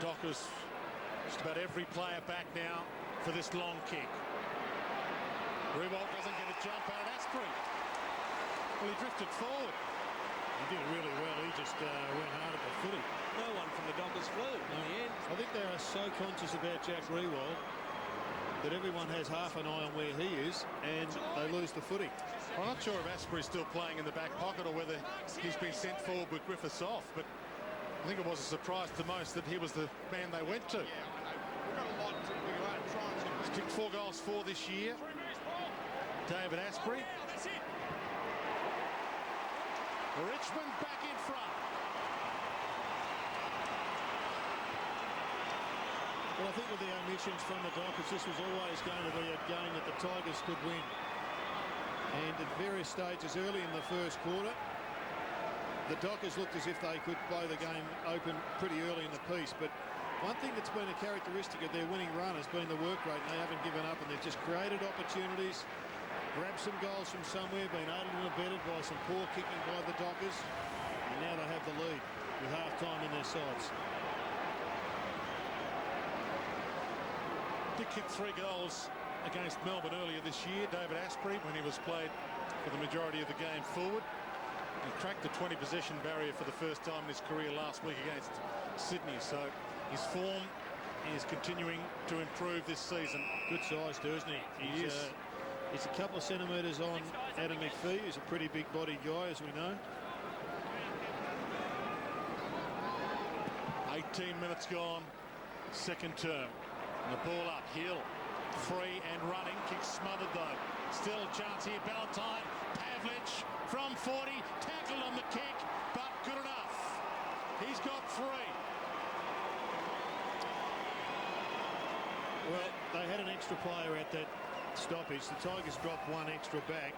Dockers, just about every player back now for this long kick. Rewalt doesn't get a jump out of Asprey. Well, he drifted forward. He did really well. He just went hard at the footy. No one from the Dockers flew in the end. I think they are so conscious about Jack Rewalt that everyone has half an eye on where he is, and they lose the footy. I'm not sure if Asprey's still playing in the back pocket or whether he's been sent forward with Griffiths off, but I think it was a surprise to most that he was the man they went to. He's kicked 4 goals for this year. David Asprey. Richmond back in front. Well, I think with the omissions from the Dockers, this was always going to be a game that the Tigers could win. And at various stages early in the first quarter, the Dockers looked as if they could blow the game open pretty early in the piece. But one thing that's been a characteristic of their winning run has been the work rate, and they haven't given up, and they've just created opportunities, grabbed some goals from somewhere, been aided and abetted by some poor kicking by the Dockers, and now they have the lead with half-time in their sights. Did kick 3 goals against Melbourne earlier this year, David Asprey, when he was played for the majority of the game forward. He cracked the 20 possession barrier for the first time in his career last week against Sydney, so his form is continuing to improve this season. Good size too, isn't he? He's a couple of centimetres on Adam McPhee, who's a pretty big-bodied guy, as we know. 18 minutes gone, second term. And the ball up, Hill, free and running, kick smothered though. Still a chance here, Ballantyne, Pavlich from 40, tackled on the kick, but good enough. He's got 3. Well, they had an extra player at that stoppage. The Tigers dropped 1 extra back,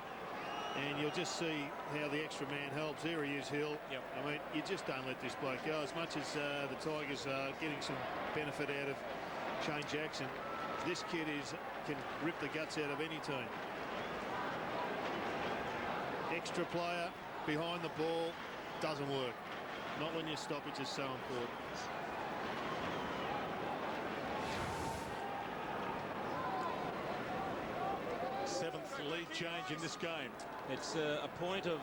and you'll just see how the extra man helps. There he is, Hill. Yep. I mean, you just don't let this bloke go. As much as the Tigers are getting some benefit out of Shane Jackson, this kid can rip the guts out of any team. Extra player behind the ball doesn't work. Not when your stoppage is so important. Seventh lead change in this game. It's a point of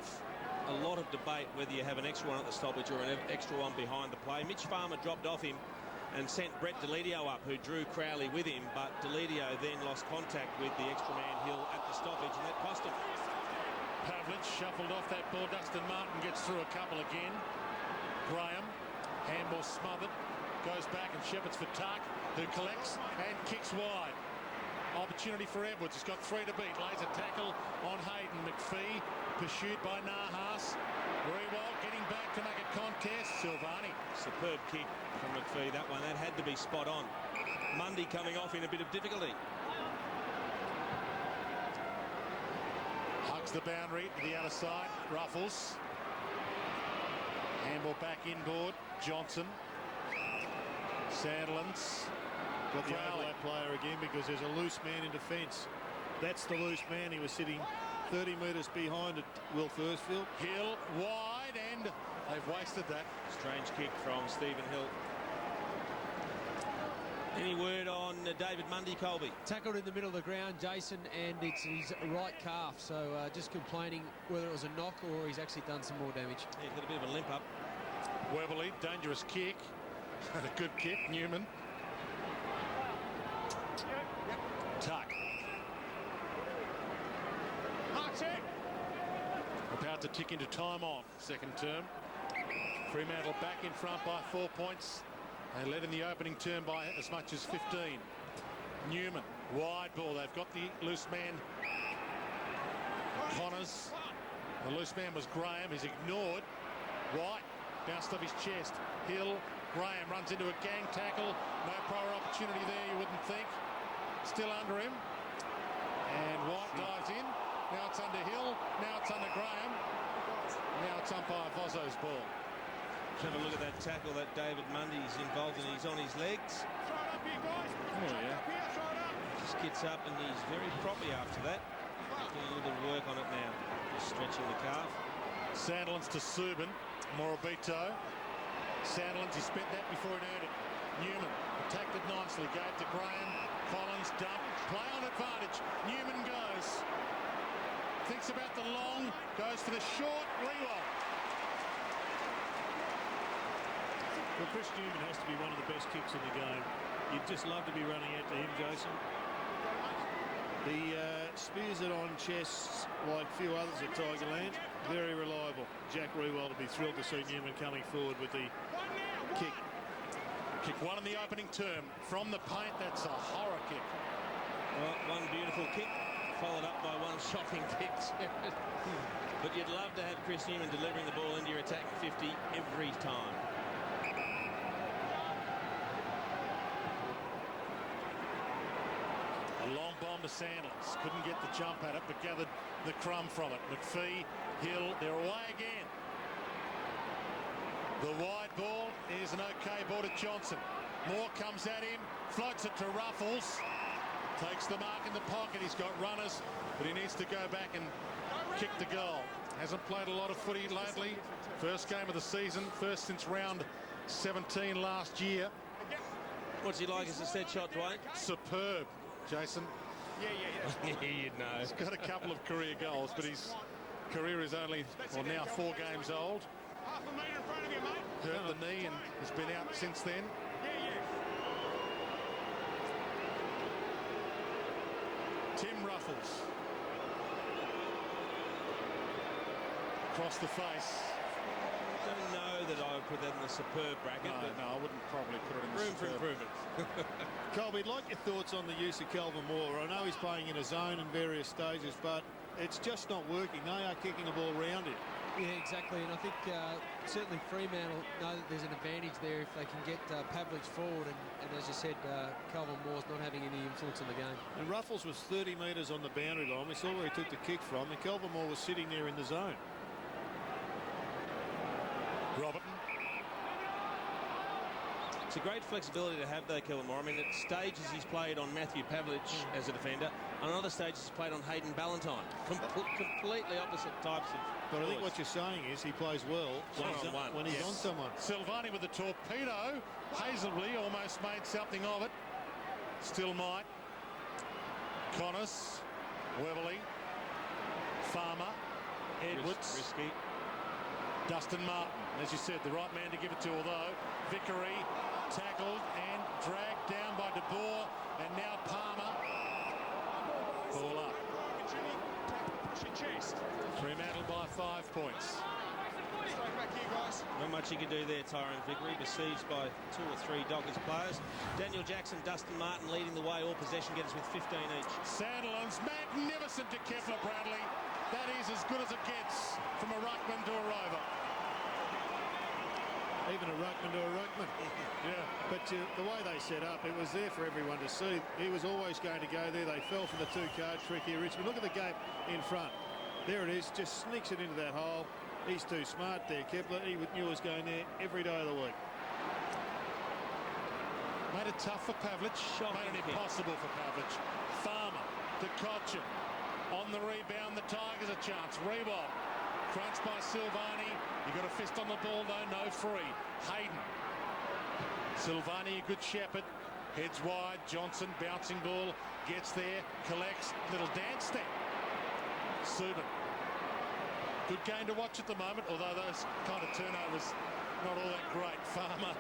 a lot of debate whether you have an extra one at the stoppage or an extra one behind the play. Mitch Farmer dropped off him and sent Brett Deledio up, who drew Crowley with him, but Deledio then lost contact with the extra man Hill at the stoppage, and that cost him. Pavlich shuffled off that ball. Dustin Martin gets through a couple again. Graham, handball smothered, goes back and shepherds for Tuck, who collects and kicks wide. Opportunity for Edwards. He's got 3 to beat. Lays a tackle on Hayden. McPhee pursued by Nahas. Rewalt getting back to make a contest. Silvani. Superb kick from McPhee. That one, that had to be spot on. Mundy coming off in a bit of difficulty. Hugs the boundary to the other side. Ruffles. Handball back inboard. Johnson. Sandlands. Got the overlap player again because there's a loose man in defence. That's the loose man. He was sitting 30 metres behind it, Will Thursfield. Hill wide, and they've wasted that. Strange kick from Stephen Hill. Any word on David Mundy, Colby? Tackled in the middle of the ground, Jason, and it's his right calf. So just complaining whether it was a knock or he's actually done some more damage. Yeah, he's got a bit of a limp up. Weberly, dangerous kick. And a good kick, Newman. Tuck. About to tick into time on second term. Fremantle back in front by 4 points. They led in the opening term by as much as 15. Newman, wide ball. They've got the loose man. Connors. The loose man was Graham. He's ignored. White bounced off his chest. Hill. Graham runs into a gang tackle. No prior opportunity there, you wouldn't think. Still under him. And White dives in. Now it's under Hill. Now it's under Graham. Now it's umpire Vozzo's ball. Have a look at that tackle that David Mundy's involved in. He's on his legs. Oh, yeah. Just gets up and he's very proppy after that. Doing a little bit of work on it now. Just stretching the calf. Sandlands to Subin. Morabito. Sandlands, he spent that before he earned it. Newman attacked it nicely. Gave to Graham. Collins dump. Play on advantage. Newman goes. Thinks about the long. Goes for the short. Rewalt. Well, Chris Newman has to be one of the best kicks in the game. You'd just love to be running out to him, Jason. He spears it on chests like few others at Tigerland. Very reliable. Jack Rewalt will be thrilled to see Newman coming forward with the kick. Kick one in the opening term. From the paint, that's a horror kick. Well, one beautiful kick, followed up by one shocking kick. But you'd love to have Chris Newman delivering the ball into your attack 50 every time. A long bomb to Sandlands. Couldn't get the jump at it, but gathered the crumb from it. McPhee, Hill, they're away again. The wide ball is an okay ball to Johnson. Moore comes at him, floats it to Ruffles. Takes the mark in the pocket. He's got runners, but he needs to go back and kick the goal. Hasn't played a lot of footy lately. First game of the season, first since round 17 last year. What's he like as a set shot, Dwayne? Superb, Jason. Yeah, you'd know. He's got a couple of career goals, but his career is only, well, now 4 games old. Half a metre in front of you, mate. Hurt the knee and has been out since then. Tim Ruffles. Across the face. I don't know that I would put that in the superb bracket. No, I wouldn't probably put it in the room for improvement. Colby, I'd like your thoughts on the use of Calvin Moore. I know he's playing in a zone in various stages, but it's just not working. They are kicking the ball round him. Yeah, exactly, and I think certainly Fremantle know that there's an advantage there if they can get Pavlich forward, and as you said, Calvin Moore's not having any influence on the game. And Ruffles was 30 metres on the boundary line. We saw where he took the kick from, and Calvin Moore was sitting there in the zone. Robertson. It's a great flexibility to have, though, Calvin Moore. I mean, at stages he's played on Matthew Pavlich as a defender. On other stages he's played on Hayden Ballantyne. Completely opposite types of... But I think what you're saying is he plays well when he's on someone. Silvani with the torpedo. Hazelby almost made something of it. Still might. Connors. Weberly. Farmer. Edwards. Risky. Dustin Martin, as you said, the right man to give it to, although Vickery tackled and dragged down by De Boer, and now Palmer. Ball up. Fremantle by 5 points. Not much he can do there, Tyrone Vickery, besieged by 2 or 3 Dockers players. Daniel Jackson, Dustin Martin leading the way, all possession getters with 15 each. Sandilands, magnificent to Kepler Bradley. That is as good as it gets from a ruckman to a rover. Even a ruckman to a ruckman. Yeah. But the way they set up, it was there for everyone to see. He was always going to go there. They fell for the 2-card trick here. Richmond, look at the gate in front. There it is, just sneaks it into that hole. He's too smart there, Kepler. He knew he was going there every day of the week. Made it tough for Pavlich. Made it impossible for Pavlich. Farmer to Cochin. On the rebound, the Tigers a chance. Rebob. Crunched by Silvani. He got a fist on the ball, though. No free. Hayden. Silvani, a good shepherd. Heads wide. Johnson, bouncing ball. Gets there. Collects. Little dance step. Subin. Good game to watch at the moment, although those kind of turnovers not all that great. Farmer.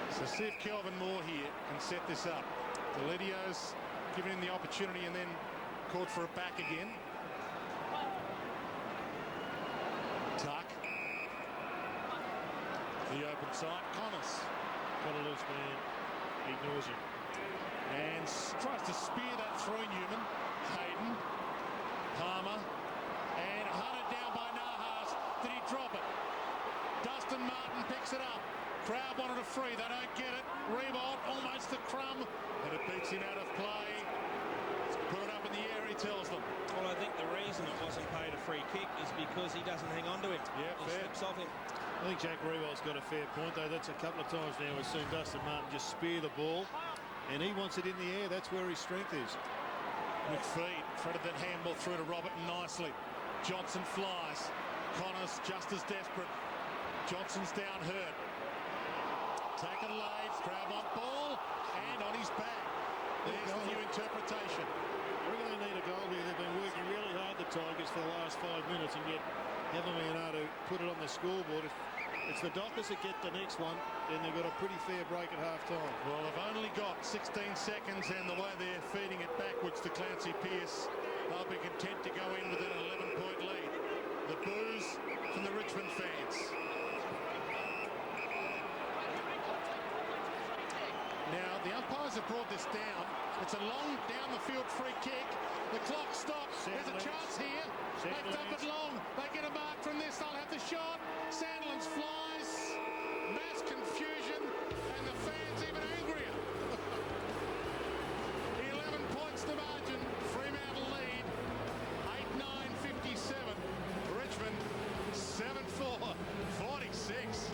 So see if Kelvin Moore here can set this up. Delidio's given him the opportunity and then caught for a back again. Tuck. The open side. Connors. Got a loose man. Ignores him. And tries to spear that through Newman. Hayden. Palmer. And hunted down by Nahas. Did he drop it? Dustin Martin picks it up. Crowd wanted a free. They don't get it. Rebound. Almost a crumb. And it beats him out of play. Put it up in the air, he tells them. Well, I think the reason it wasn't paid a free kick is because he doesn't hang on to him. Yeah, he fair. slips off him. I think Jack Rewell's got a fair point, though. That's a couple of times now we've seen Dustin Martin just spear the ball, and he wants it in the air. That's where his strength is. McPhee threaded that handball through to Roberton nicely. Johnson flies. Connors just as desperate. Johnson's down hurt. Taken late. Crowd on ball and on his back. There's the new interpretation. I reckon they need a goal here. They've been working really hard, the Tigers, for the last 5 minutes, and yet haven't been able to put it on the scoreboard. If it's the Dockers that get the next one, then they've got a pretty fair break at half-time. Well, they've only got 16 seconds, and the way they're feeding it backwards to Clancy Pearce, they'll be content to go in with an 11-point lead. The boos from the Richmond fans. Now, the umpires have brought this down. It's a long down-the-field free kick. The clock stops. There's a chance here. They've dumped it long. They get a mark from this. They'll have the shot. Sandilands flies. Mass confusion. And the fans even angrier. 11 points to margin. Fremantle lead. 8-9-57. Richmond 7-4. 46.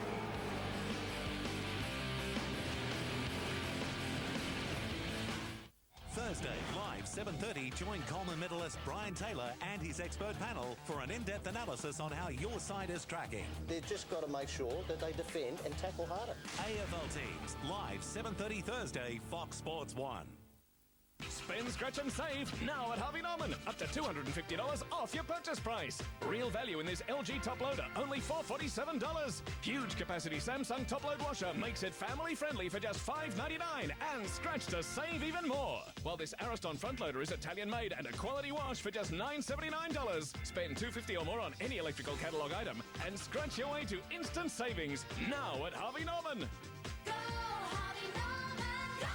Thursday, live 7:30, join Coleman medalist Brian Taylor and his expert panel for an in-depth analysis on how your side is tracking. They've just got to make sure that they defend and tackle harder. AFL teams, live 7:30 Thursday, Fox Sports 1. Spend, scratch and save now at Harvey Norman. Up to $250 off your purchase price. Real value in this LG top loader, only $447. Huge capacity Samsung top load washer makes it family friendly for just $5.99. And scratch to save even more. While this Ariston front loader is Italian made and a quality wash for just $979. Spend $250 or more on any electrical catalogue item and scratch your way to instant savings now at Harvey Norman. Go, Harvey Norman, go!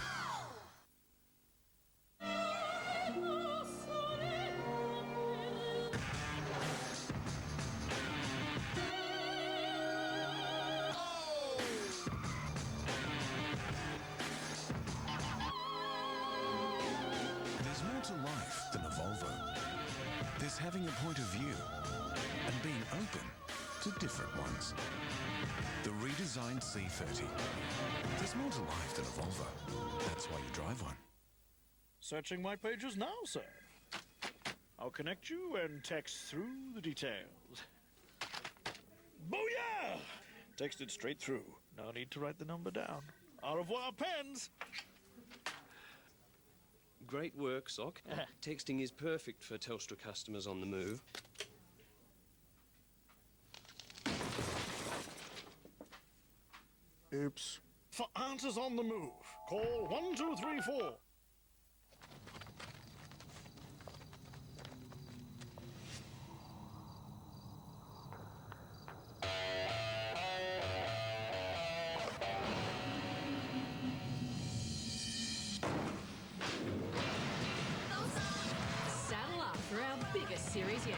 There's more to life than a Volvo. There's having a point of view and being open to different ones. The redesigned C30. There's more to life than a Volvo. That's why you drive one. Searching my pages now, sir. I'll connect you and text through the details. Booyah! Texted straight through. No need to write the number down. Au revoir, pens! Great work, Sock. Texting is perfect for Telstra customers on the move. Oops. For answers on the move, call 1234. Saddle up for our biggest series yet.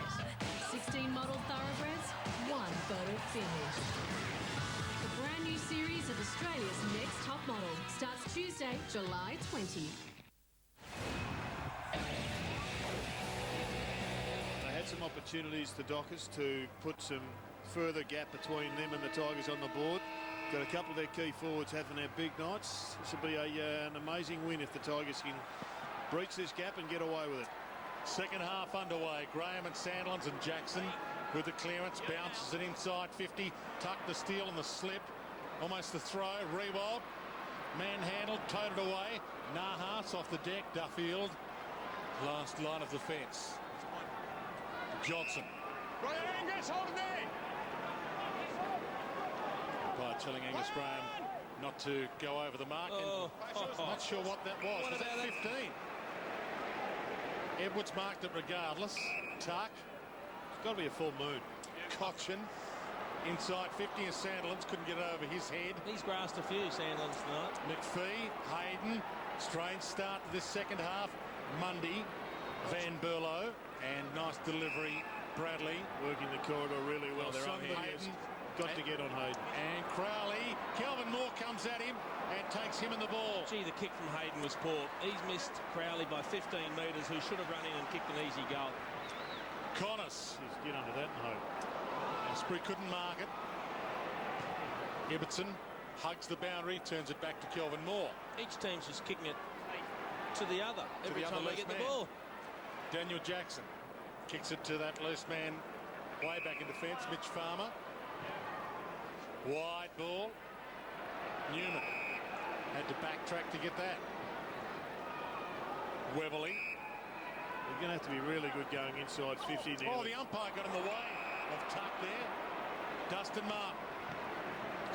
16 model thoroughbreds, one photo finish. The brand new series of Australia's Next Top Model starts Tuesday, July 20. They had some opportunities, the Dockers, to put some further gap between them and the Tigers on the board. Got a couple of their key forwards having their big nights. This will be an amazing win if the Tigers can breach this gap and get away with it. Second half underway. Graham and Sandlands and Jackson with the clearance. Bounces it inside 50. Tuck the steal and the slip. Almost the throw. Rewald. Manhandled. Toted away. Nahas off the deck. Duffield. Last line of defence. Johnson. Right, Angus, hold it there. By telling Angus Graham not to go over the mark. Not sure what that was. Was that 15? Edwards marked it regardless. Tuck. It's got to be a full moon. Cochin. Inside 50 and Sandlands couldn't get over his head. He's grasped a few, Sandlands, tonight. McPhee, Hayden. Strange start to this second half. Mundy. Van Berlo. And nice delivery. Bradley. Working the corridor really well. They're on Hayden. Got to get on Hayden. And Crowley. Kelvin Moore comes at him and takes him in the ball. Gee, the kick from Hayden was poor. He's missed Crowley by 15 metres, who should have run in and kicked an easy goal. Just Connors. get under that and hope. Asprey couldn't mark it. Ibbotson hugs the boundary, turns it back to Kelvin Moore. Each team's just kicking it to the other every time they get the ball. Daniel Jackson kicks it to that loose man way back in defence. Mitch Farmer. Wide ball. Newman had to backtrack to get that. Weberly. They're going to have to be really good going inside 50 now. Oh, the umpire got in the way of Tuck there. Dustin Martin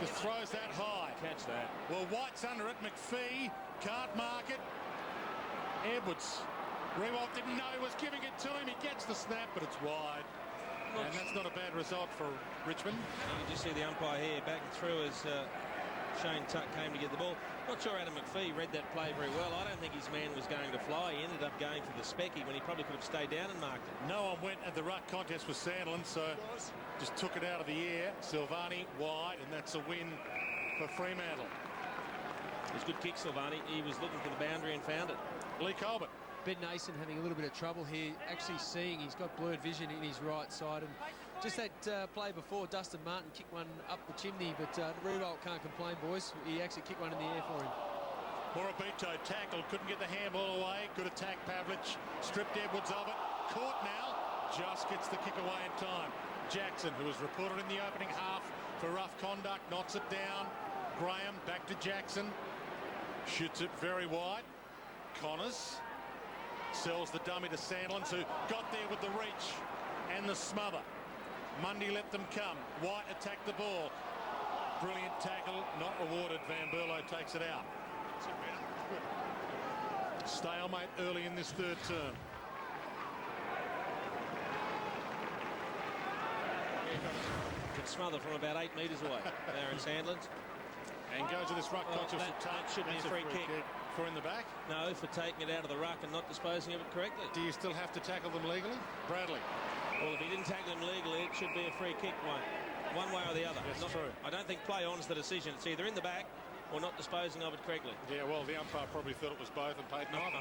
just throws that high. Catch that. Well, White's under it. McPhee can't mark it. Edwards. Rewalt didn't know he was giving it to him. He gets the snap, but it's wide. And that's not a bad result for Richmond. You can just see the umpire here backing through as Shane Tuck came to get the ball. Not sure Adam McPhee read that play very well. I don't think his man was going to fly. He ended up going for the specky when he probably could have stayed down and marked it. No one went at the ruck contest with Sandland, so just took it out of the air. Silvani wide, and that's a win for Fremantle. It was a good kick, Silvani. He was looking for the boundary and found it. Lee Colbert. Ben Nason having a little bit of trouble here, actually seeing he's got blurred vision in his right side. And just that play before, Dustin Martin kicked one up the chimney, but Rewalt can't complain, boys. He actually kicked one in the air for him. Morabito tackled, couldn't get the handball away. Good attack, Pavlich. Stripped Edwards of it. Caught now. Just gets the kick away in time. Jackson, who was reported in the opening half for rough conduct, knocks it down. Graham back to Jackson. Shoots it very wide. Connors sells the dummy to Sandlands, who got there with the reach and the smother. Mundy let them come. White attacked the ball. Brilliant tackle, not rewarded. Van Berlo takes it out. Stalemate early in this third term. Could smother from about 8 metres away. There in Sandlands. And goes to this ruck contest. That should be a free kick. For in the back? No, for taking it out of the ruck and not disposing of it correctly. Do you still have to tackle them legally? Bradley. Well, if he didn't tackle them legally, it should be a free kick one way or the other. That's true. I don't think play on's the decision. It's either in the back or not disposing of it correctly. Yeah, well, the umpire probably thought it was both and paid neither.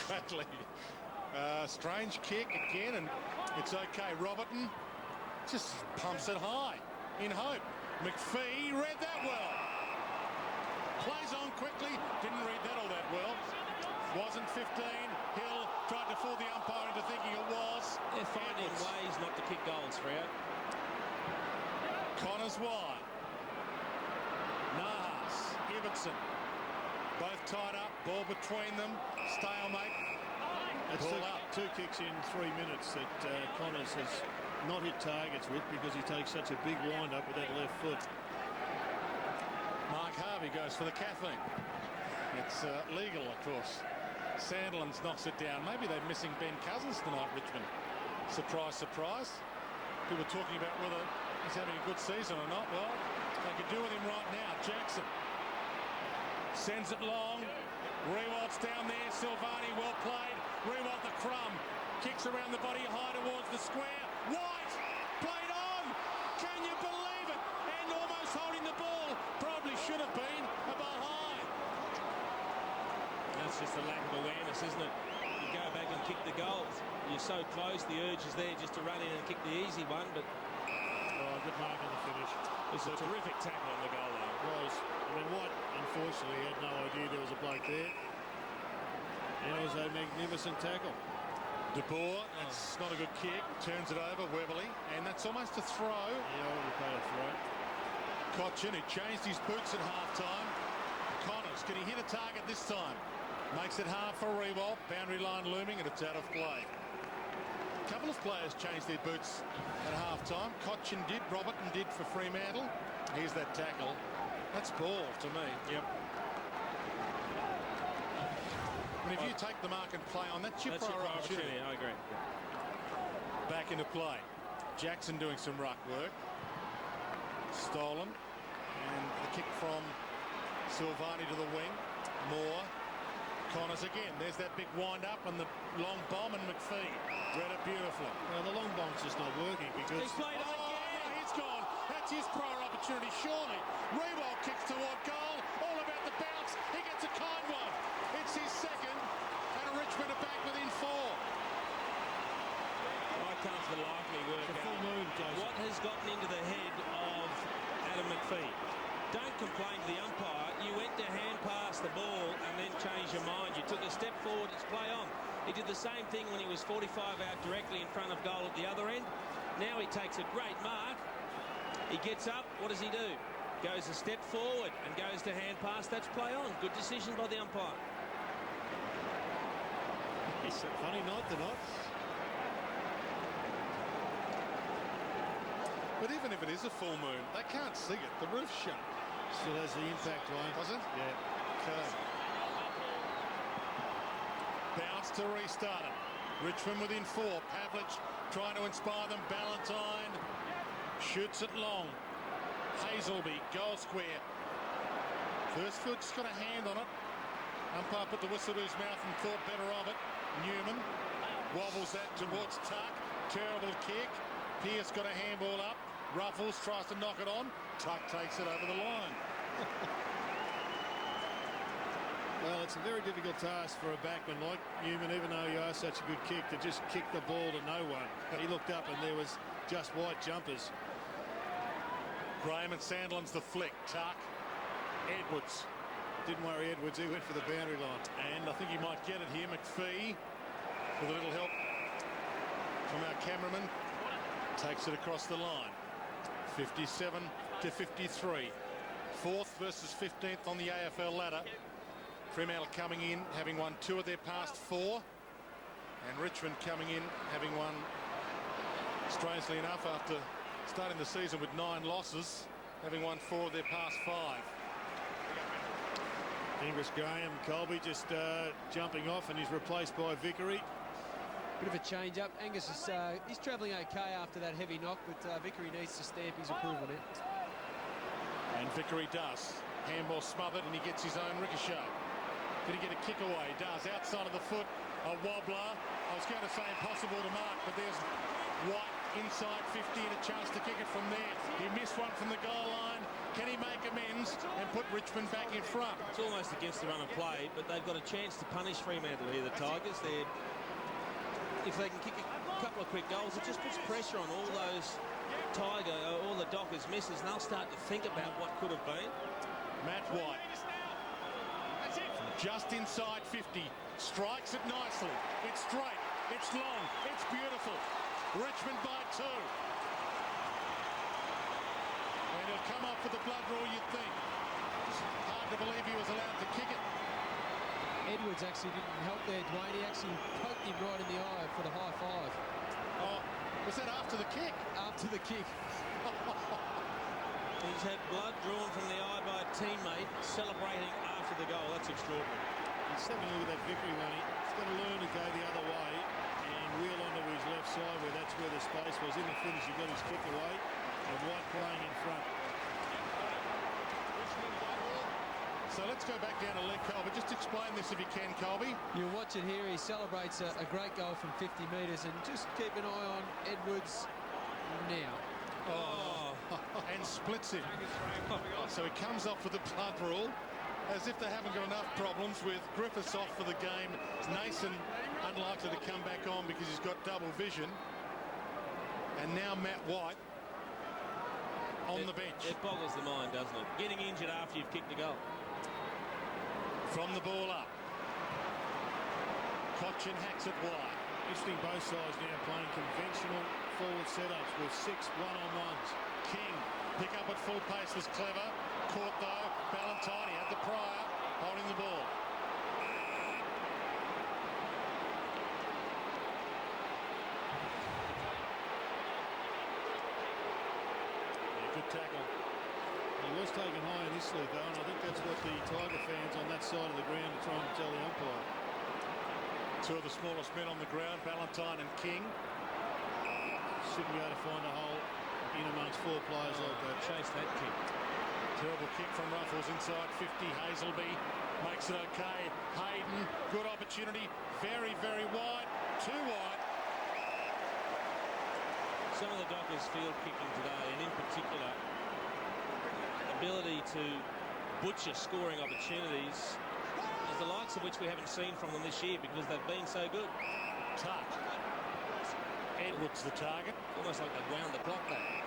Bradley. Strange kick again, and it's okay. Robertson just pumps it high in hope. McPhee read that well. Plays on quickly. Didn't read that all that well. Wasn't 15. Hill tried to fool the umpire into thinking it was. They're finding ways not to kick goals, Freo. Connors wide. Nahas. Ibbotson. Both tied up. Ball between them. Stalemate. That's two kicks in 3 minutes that Connors has not hit targets with because he takes such a big wind up with that left foot. Harvey goes for the caffeine. It's legal, of course. Sandilands knocks it down. Maybe they're missing Ben Cousins tonight, Richmond. Surprise, surprise. People talking about whether he's having a good season or not. Well, they could do with him right now. Jackson sends it long. Rewald's down there. Silvani, well played. Rewald the crumb. Kicks around the body high towards the square. White played on. Can you believe it? And almost holding the ball. Probably should have been a ball high. That's just a lack of awareness, isn't it? You go back and kick the goals. You're so close. The urge is there just to run in and kick the easy one, but good mark on the finish. It's a terrific tackle on the goal, though. It was. I mean, White, unfortunately, had no idea there was a bloke there. And it was a magnificent tackle. De Boer, that's not a good kick. Turns it over, Weberly, and that's almost a throw. Yeah, already played a throw. Cochin, who changed his boots at half-time. Connors, can he hit a target this time? Makes it hard for Rewald. Boundary line looming, and it's out of play. A couple of players changed their boots at half-time. Cochin did, Robertson did for Fremantle. Here's that tackle. That's ball to me. Yep. I mean, if you take the mark and play on, that's your prior opportunity. I agree. Back into play. Jackson doing some ruck work. Stolen. And the kick from Silvani to the wing. Moore. Connors again. There's that big wind-up and the long bomb, and McPhee read it beautifully. Well, the long bomb's just not working because... He's played on again. No, he's gone. That's his prior opportunity, surely. Rewald kicks toward goal. All about the bounce. He gets a kind one. It's his second, and Richmond are back within 4. I can't for the life of me work It's a full out moon, Joseph. what has gotten into the head of Adam McPhee. Don't complain to the umpire. You went to hand pass the ball and then changed your mind. You took a step forward, it's play on. He did the same thing when he was 45 out directly in front of goal at the other end. Now he takes a great mark. He gets up. What does he do? Goes a step forward and goes to hand pass. That's play on. Good decision by the umpire. It's a funny night tonight. But even if it is a full moon, they can't see it. The roof's shut. Still has the impact line. Does it? Yeah. Okay. Bounce to restart it. Richmond within 4. Pavlich trying to inspire them. Ballantyne shoots it long. Hazelby, goal square. Firstfield just got a hand on it. Umpire put the whistle to his mouth and thought better of it. Newman wobbles that towards Tuck. Terrible kick. Pearce got a handball up. Ruffles tries to knock it on. Tuck takes it over the line. Well, it's a very difficult task for a backman like Newman, even though you are such a good kick, to just kick the ball to no one. He looked up and there was just white jumpers. Graham and Sandlin's the flick. Tuck. Edwards. Didn't worry Edwards, he went for the boundary line. And I think he might get it here. McPhee, with a little help from our cameraman, takes it across the line. 57 to 53. 4th versus 15th on the AFL ladder. Fremantle coming in, having won 2 of their past 4. And Richmond coming in, having won, strangely enough, after starting the season with 9 losses, having won 4 of their past 5. Ingris Graham, Colby just jumping off, and he's replaced by Vickery. Bit of a change up. Angus is he's travelling okay after that heavy knock, but Vickery needs to stamp his approval there. And Vickery does. Handball smothered, and he gets his own ricochet. Did he get a kick away? He does. Outside of the foot, a wobbler. I was going to say impossible to mark, but there's White inside 50 and a chance to kick it from there. He missed one from the goal line. Can he make amends and put Richmond back in front? It's almost against the run of play, but they've got a chance to punish Fremantle here, the Tigers. If they can kick a couple of quick goals, it just puts pressure on all those all the Dockers misses, and they'll start to think about what could have been. Matt White. Just inside 50. Strikes it nicely. It's straight. It's long. It's beautiful. Richmond by 2. And he'll come up with the blood draw, you'd think. Hard to believe he was allowed to kick it. Edwards actually didn't help there, Dwayne. He actually poked him right in the eye for the high 5. Oh, was that after the kick? After the kick. He's had blood drawn from the eye by a teammate celebrating after the goal. That's extraordinary. He's having a look at that victory money. He's got to learn to go the other way and wheel onto his left side where that's where the space was. In the finish, he got his kick away and White playing in front. So let's go back down to Lee Colby. Just explain this if you can, Colby. You'll watch it here. He celebrates a great goal from 50 metres, and just keep an eye on Edwards now. Oh, and splits him. So he comes off with the blood rule, as if they haven't got enough problems with Griffiths off for the game. Nason unlikely to come back on because he's got double vision. And now Matt White on the bench. It boggles the mind, doesn't it? Getting injured after you've kicked a goal. From the ball up. Cochin hacks it wide. Interesting, both sides now playing conventional forward setups with 6 one-on-ones. King, pick up at full pace was clever. Caught though. Ballantyne had the prior, holding the ball. Yeah, good tackle. He was taken high initially though, and I think that's what the Tiger fans on that side of the ground are trying to tell the umpire. Two of the smallest men on the ground, Ballantyne and King. Shouldn't be able to find a hole in amongst 4 players like that. Chase that kick. Terrible kick from Ruffles inside 50. Hazelby makes it okay. Hayden, good opportunity. Very, very wide. Too wide. Some of the Dockers field kicking today, and in particular, ability to butcher scoring opportunities, is the likes of which we haven't seen from them this year because they've been so good. Tuck. Edwards the target. Almost like they've wound the clock back.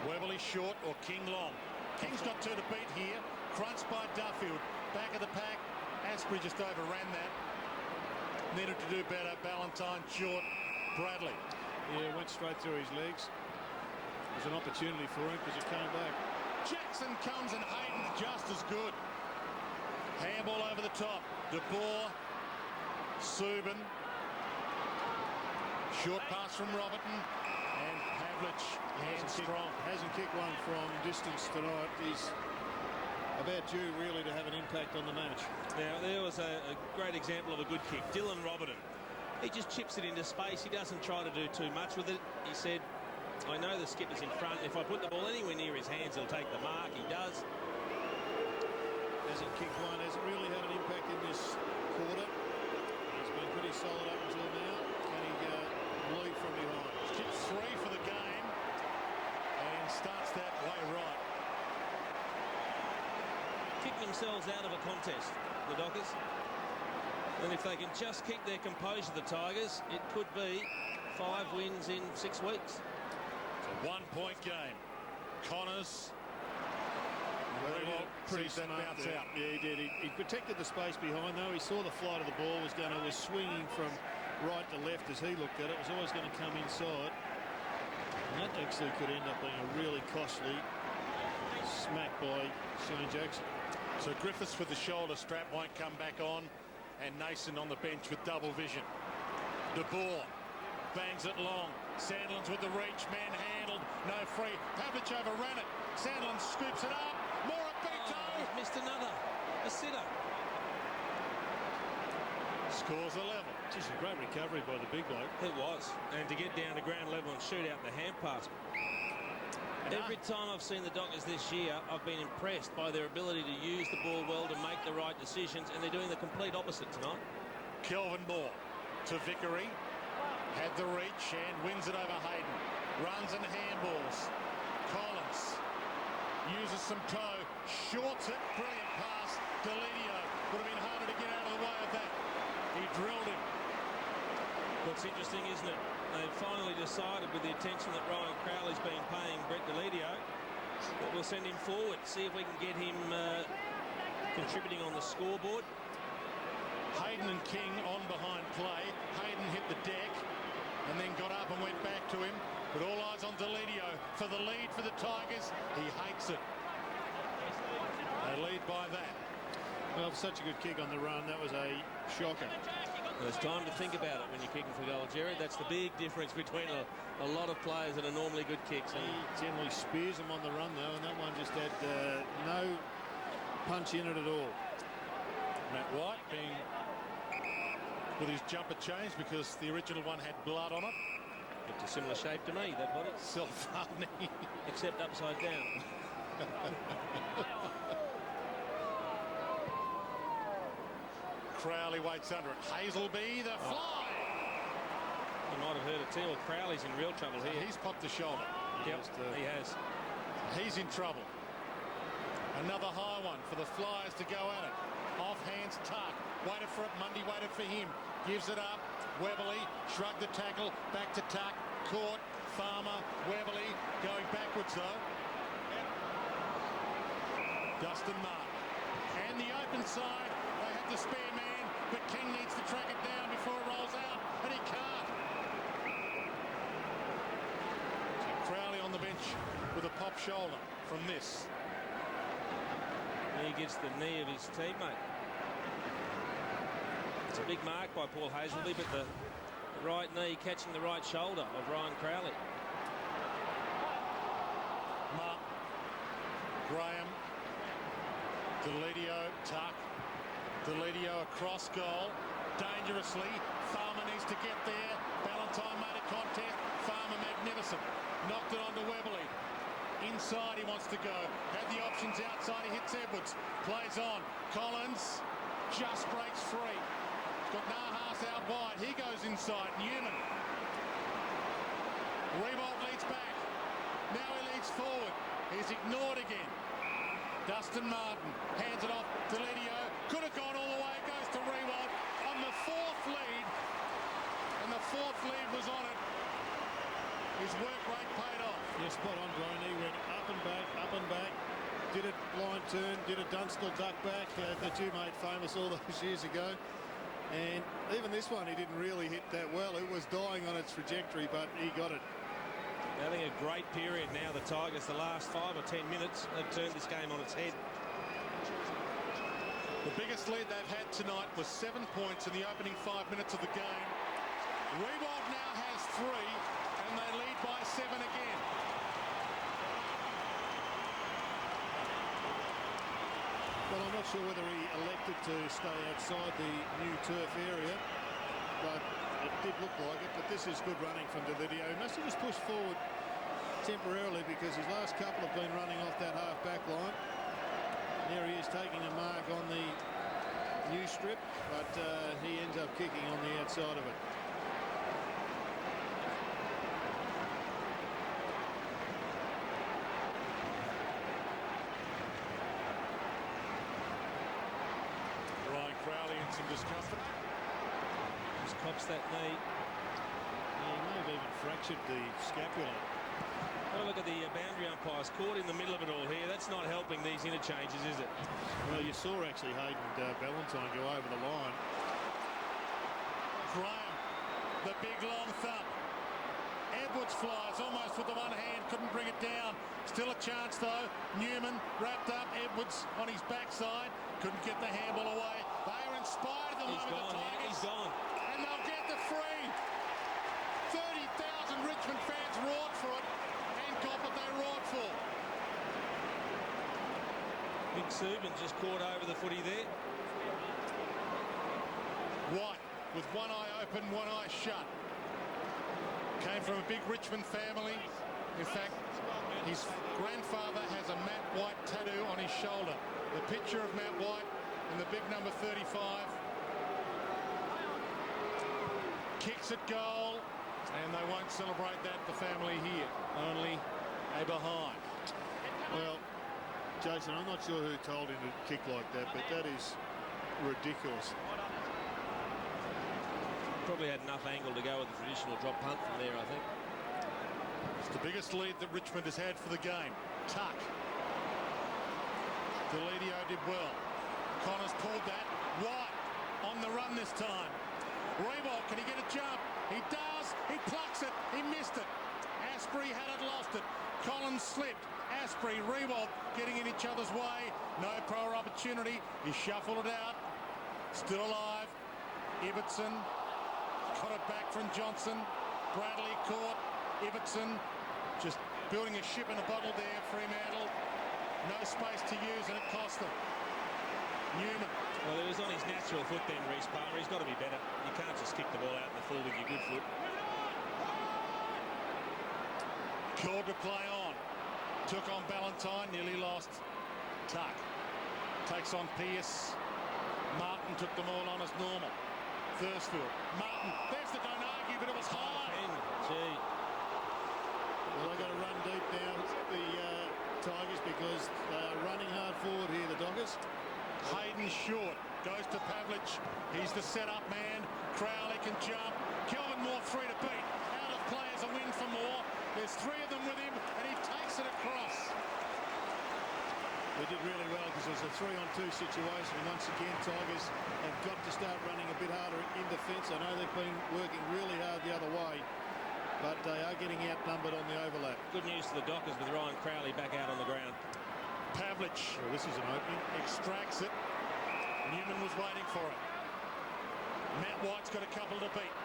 Weberly short or King long. King's got 2 to beat here. Crunched by Duffield. Back of the pack. Asprey just overran that. Needed to do better. Ballantyne short. Bradley. Yeah, went straight through his legs. It was an opportunity for him because it came back. Jackson comes and Hayden's just as good. Handball over the top. De Boer. Subin. Short pass from Robertson. And Pavlich hands strong. Hasn't kicked one from distance tonight. He's about due really to have an impact on the match. Now there was a great example of a good kick. Dylan Robertson. He just chips it into space. He doesn't try to do too much with it. He said, I know the skipper's in front. If I put the ball anywhere near his hands, he'll take the mark. He does. Hasn't kicked one. Hasn't really had an impact in this quarter. He's been pretty solid up until now. Can he lead from behind? Kick 3 for the game. And starts that way right. Kicking themselves out of a contest, the Dockers. And if they can just keep their composure, the Tigers, it could be 5 wins in 6 weeks. It's a 1-point game. Connors. Pretty smart bounce out. Yeah, he did. He protected the space behind though. He saw the flight of the ball was swinging from right to left as he looked at it. It was always going to come inside. And that actually could end up being a really costly smack by Shane Jackson. So Griffiths with the shoulder strap won't come back on. And Nason on the bench with double vision. De Boer bangs it long. Sandlin's with the reach. Manhandled. No free. Pavlich overran it. Sandlin scoops it up. Morabito. He's missed another. A sitter. Scores a level. Just a great recovery by the big bloke. It was. And to get down to ground level and shoot out the hand pass. Every time I've seen the Dockers this year, I've been impressed by their ability to use the ball well to make the right decisions, and they're doing the complete opposite tonight. Kelvin Moore to Vickery. Had the reach and wins it over Hayden. Runs and handballs. Collins uses some toe. Shorts it. Brilliant pass. Delidio. Would have been harder to get out of the way of that. He drilled him. What's interesting, isn't it? They've finally decided, with the attention that Ryan Crowley's been paying Brett Delidio, that we'll send him forward, see if we can get him contributing on the scoreboard. Hayden and King on behind play. Hayden hit the deck and then got up and went back to him. But all eyes on Delidio for the lead for the Tigers. He hates it. They lead by that. Well, such a good kick on the run. That was a shocker. Well, there's time to think about it when you're kicking for goal, Jerry. That's the big difference between a lot of players that are normally good kicks. He generally spears them on the run, though, and that one just had no punch in it at all. Matt White being with his jumper changed because the original one had blood on it. It's a similar shape to me, that body. Self-hardening. Except upside down. Crowley waits under it. Hazelby, the fly. You might have heard it too. Well, Crowley's in real trouble here. He's popped the shoulder. Yep, he has. He's in trouble. Another high one for the Flyers to go at it. Off hands Tuck. Waited for it. Mundy waited for him. Gives it up. Weberly shrugged the tackle. Back to Tuck. Caught. Farmer. Weberly going backwards though. Dustin Martin. And the open side. They have the spare man. But King needs to track it down before it rolls out. And he can't. Crowley on the bench with a pop shoulder from this. He gets the knee of his teammate. It's a big mark by Paul Hazelby, but the right knee catching the right shoulder of Ryan Crowley. Mark, Graham, Deledio, Tuck, Deledio across goal, dangerously. Farmer needs to get there. Ballantyne made a contact. Farmer magnificent. Knocked it onto Weberly. Inside he wants to go. Had the options outside. He hits Edwards. Plays on. Collins just breaks free. He's got Nahas out wide. He goes inside. Newman. Rebolt leads back. Now he leads forward. He's ignored again. Dustin Martin hands it off. Deledio could have gone all the way. It goes to Rebolt on the fourth lead. And the fourth lead was on it. His work rate paid off. Yeah, spot on, Brian. He went up and back, did a line turn, did a Dunstall duck back that you made famous all those years ago. And even this one, he didn't really hit that well. It was dying on its trajectory, but he got it. Having a great period now, the Tigers, the last 5 or 10 minutes, have turned this game on its head. The biggest lead they've had tonight was 7 points in the opening 5 minutes of the game. Rebold now has 3, and they lead by 7 again. Well, I'm not sure whether he elected to stay outside the new turf area, but it did look like it. But this is good running from Deledio. He must have just pushed forward temporarily because his last couple have been running off that half-back line. There he is taking a mark on the new strip, but he ends up kicking on the outside of it. Crowley in some discomfort. Just cops that knee. Yeah, he may have even fractured the scapula. Have a look at the boundary umpires caught in the middle of it all here. That's not helping these interchanges, is it? Well, you saw actually Hayden Ballantyne go over the line. Graham, the big long thump. Edwards flies almost with the one hand, couldn't bring it down. Still a chance though. Newman wrapped up. Edwards on his backside, couldn't get the handball away. They are inspired at the moment, the Tigers. He's gone. And they'll get the free. 30,000 Richmond fans roared for it and got what they roared for. Big Subban just caught over the footy there. White with one eye open, one eye shut. Came from a big Richmond family. In fact, his grandfather has a Matt White tattoo on his shoulder. The picture of Matt White and the big number 35. Kicks at goal, and they won't celebrate that, the family here. Only a behind. Well, Jason, I'm not sure who told him to kick like that, but that is ridiculous. Probably had enough angle to go with the traditional drop punt from there, I think. It's the biggest lead that Richmond has had for the game. Tuck. Deledio did well. Connors pulled that. White on the run this time. Rebolt, can he get a jump? He does. He plucks it. He missed it. Asprey had it, lost it. Collins slipped. Asprey, Rebolt getting in each other's way. No prior opportunity. He shuffled it out. Still alive. Ibbotson got it back from Johnson. Bradley caught. Ibbotson just building a ship in a bottle there. Fremantle. No space to use, and it cost them. Newman. Well, it was on his natural foot then, Reece Palmer. He's got to be better. You can't just kick the ball out in the full with your good foot. Called to play on. Took on Ballantyne, nearly lost. Tuck takes on Pearce. Martin took them all on as normal. Thursfield. Martin. There's the don't argue, but it was high. Gee. Well, they've got to run deep now, the Tigers, because they are running hard forward here, the Dockers. Hayden short. Goes to Pavlich. He's the set-up man. Crowley can jump. Kelvin Moore 3 to beat. Out of play is a win for Moore. There's 3 of them with him, and he takes it across. They did really well because it was a 3-on-2 situation, and once again Tigers have got to start running a bit harder in defence. I know they've been working really hard the other way, but they are getting outnumbered on the overlap. Good news to the Dockers with Ryan Crowley back out on the ground. Pavlich. Well, this is an opening. Extracts it. Newman was waiting for it. Matt White's got a couple to beat.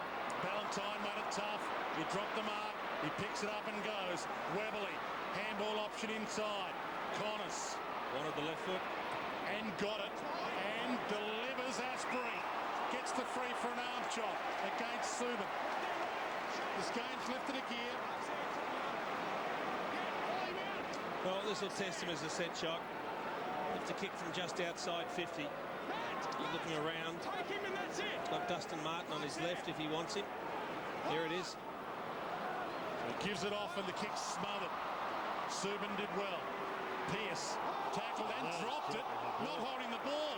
Ballantyne made it tough. He dropped the mark. He picks it up and goes. Weberly. Handball option inside. Connors. Wanted the left foot. And got it. And delivers Asprey. Gets the free for an arm chop against Subin. This game's lifted a gear. Well, this will test him as a set shot. It's a kick from just outside 50. He's looking around. Got Dustin Martin on his left if he wants him. Here it is. He gives it off and the kick's smothered. Subin did well. Pearce tackled and dropped it. Not holding the ball.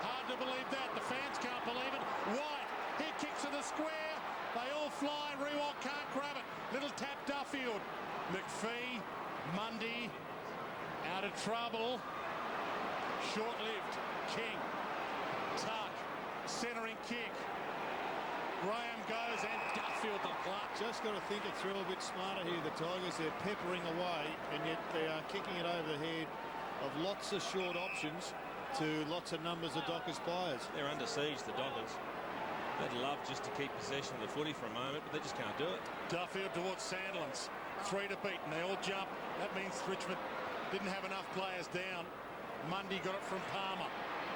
Hard to believe that. The fans can't believe it. White, he kicks to the square. They all fly. Rewalk can't grab it. Little tap Duffield. McPhee. Mundy out of trouble. Short-lived. King. Tuck. Centering kick. Graham goes and Duffield the clutch. Just got to think it through a bit smarter here. The Tigers, they're peppering away, and yet they are kicking it over the head of lots of short options to lots of numbers of Dockers players. They're under siege, the Dockers. They'd love just to keep possession of the footy for a moment, but they just can't do it. Duffield towards Sandlands. 3 to beat, and they all jump. That means Richmond didn't have enough players down. Mundy got it from Palmer.